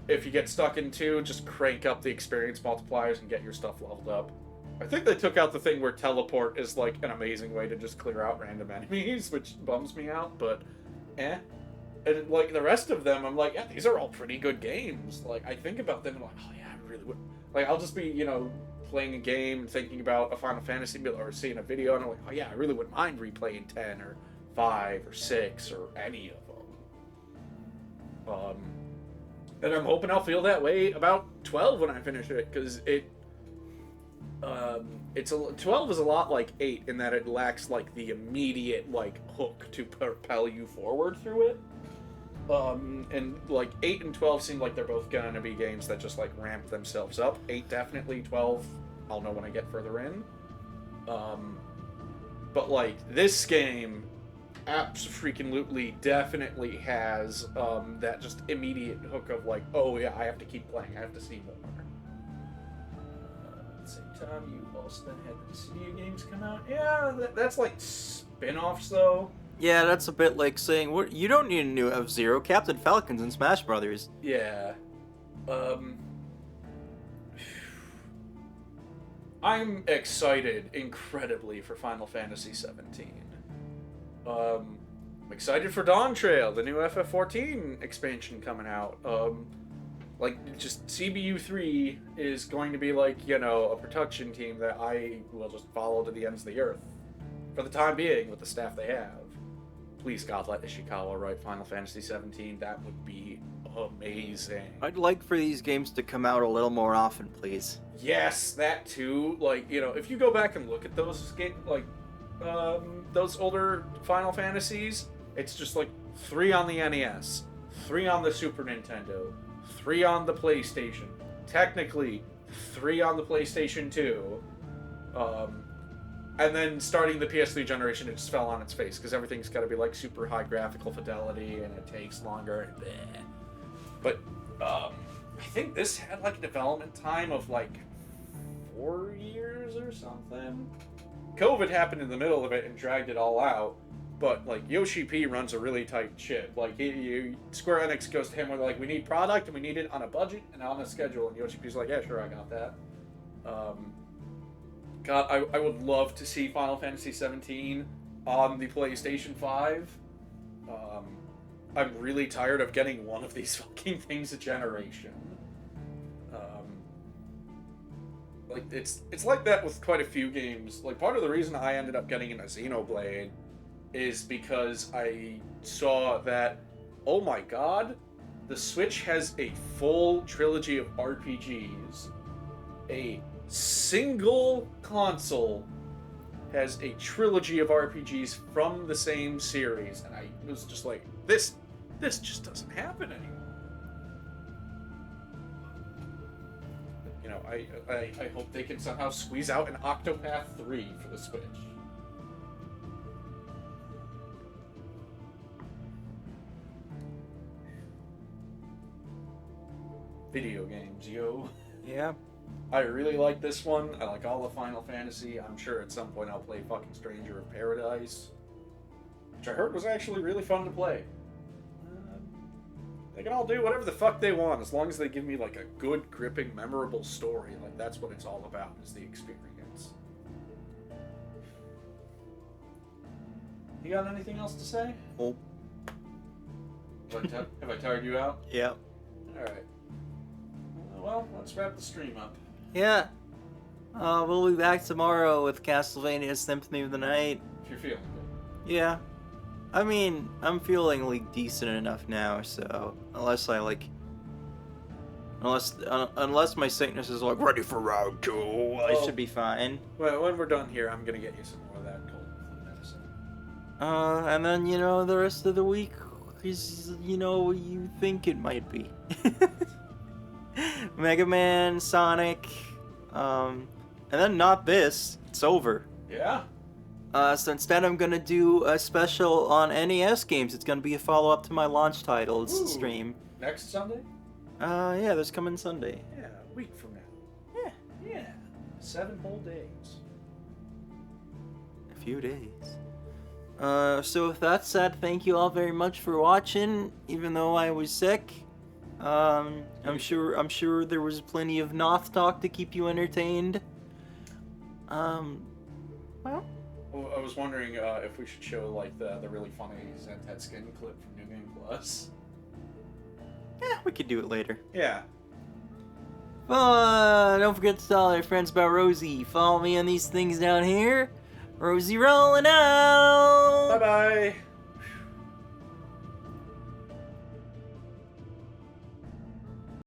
if you get stuck in 2, just crank up the experience multipliers and get your stuff leveled up. I think they took out the thing where teleport is, like, an amazing way to just clear out random enemies, which bums me out, but eh. And, like, the rest of them, I'm like, yeah, these are all pretty good games. Like, I think about them and I'm like, oh yeah, I really would. Like, I'll just be, you know, playing a game and thinking about a Final Fantasy or seeing a video and I'm like, oh yeah, I really wouldn't mind replaying 10 or 5 or 6 or any of them. And I'm hoping I'll feel that way about 12 when I finish it, because 12 is a lot like 8 in that it lacks, like, the immediate, like, hook to propel you forward through it. And, like, 8 and 12 seem like they're both gonna be games that just, like, ramp themselves up. 8 definitely, 12 I'll know when I get further in. But, like, this game abso-freaking-lutely definitely has that just immediate hook of, like, oh yeah, I have to keep playing, I have to see more. At the same time, you also then had the Cydia games come out. Yeah, that's like spin-offs though. Yeah, that's a bit like saying, you don't need a new F-Zero, Captain Falcon's in Smash Brothers. Yeah. I'm excited incredibly for Final Fantasy 17. I'm excited for Dawn Trail, the new FF14 expansion coming out. Like, just CBU3 is going to be like, you know, a production team that I will just follow to the ends of the earth. For the time being, with the staff they have. Please, God, let Ishikawa write Final Fantasy 17. That would be amazing. I'd like for these games to come out a little more often, please. Yes, that too. Like, you know, if you go back and look at those games, like, those older Final Fantasies, it's just like 3 on the NES, 3 on the Super Nintendo, 3 on the PlayStation, technically 3 on the PlayStation 2, and then starting the PS3 generation, it just fell on its face, because everything's got to be like super high graphical fidelity, and it takes longer, and bleh. But, I think this had like a development time of like 4 years or something. COVID happened in the middle of it and dragged it all out. But like Yoshi P runs a really tight ship. Like Square Enix goes to him with like, we need product and we need it on a budget and on a schedule, and Yoshi P's like, yeah, sure, I got that. God, I would love to see Final Fantasy 17 on the PlayStation 5. I'm really tired of getting one of these fucking things a generation. Like it's like that with quite a few games. Like part of the reason I ended up getting in a Xenoblade is because I saw that, oh my god, the Switch has a full trilogy of RPGs. A single console has a trilogy of RPGs from the same series, and I was just like, this just doesn't happen anymore. You know, I hope they can somehow squeeze out an Octopath 3 for the Switch. Video games, yo. Yeah. I really like this one. I like all of Final Fantasy. I'm sure at some point I'll play fucking Stranger of Paradise, which I heard was actually really fun to play. They can all do whatever the fuck they want as long as they give me like a good, gripping, memorable story. Like that's what it's all about, is the experience. You got anything else to say? Oh. Have I tired you out? Yeah. Alright. Well, let's wrap the stream up. Yeah. We'll be back tomorrow with Castlevania Symphony of the Night. If you're feeling good. Yeah. I mean, I'm feeling like decent enough now, so unless I like, unless my sickness is like ready for round 2, I should be fine. Well, when we're done here, I'm gonna get you some more of that cold flu medicine. And then the rest of the week is what you think it might be. Mega Man, Sonic, and then not this. It's over. Yeah. So instead I'm gonna do a special on NES games. It's gonna be a follow-up to my launch titles stream. Next Sunday? Yeah, this coming Sunday. Yeah, a week from now. Yeah. 7 whole days. A few days. So with that said, thank you all very much for watching, even though I was sick. I'm sure there was plenty of Noth talk to keep you entertained. Well, I was wondering if we should show like the really funny Zentet skin clip from New Game Plus. Yeah, we could do it later. Yeah. Don't forget to tell all your friends about Rosie. Follow me on these things down here. Rosie rolling out. Bye bye.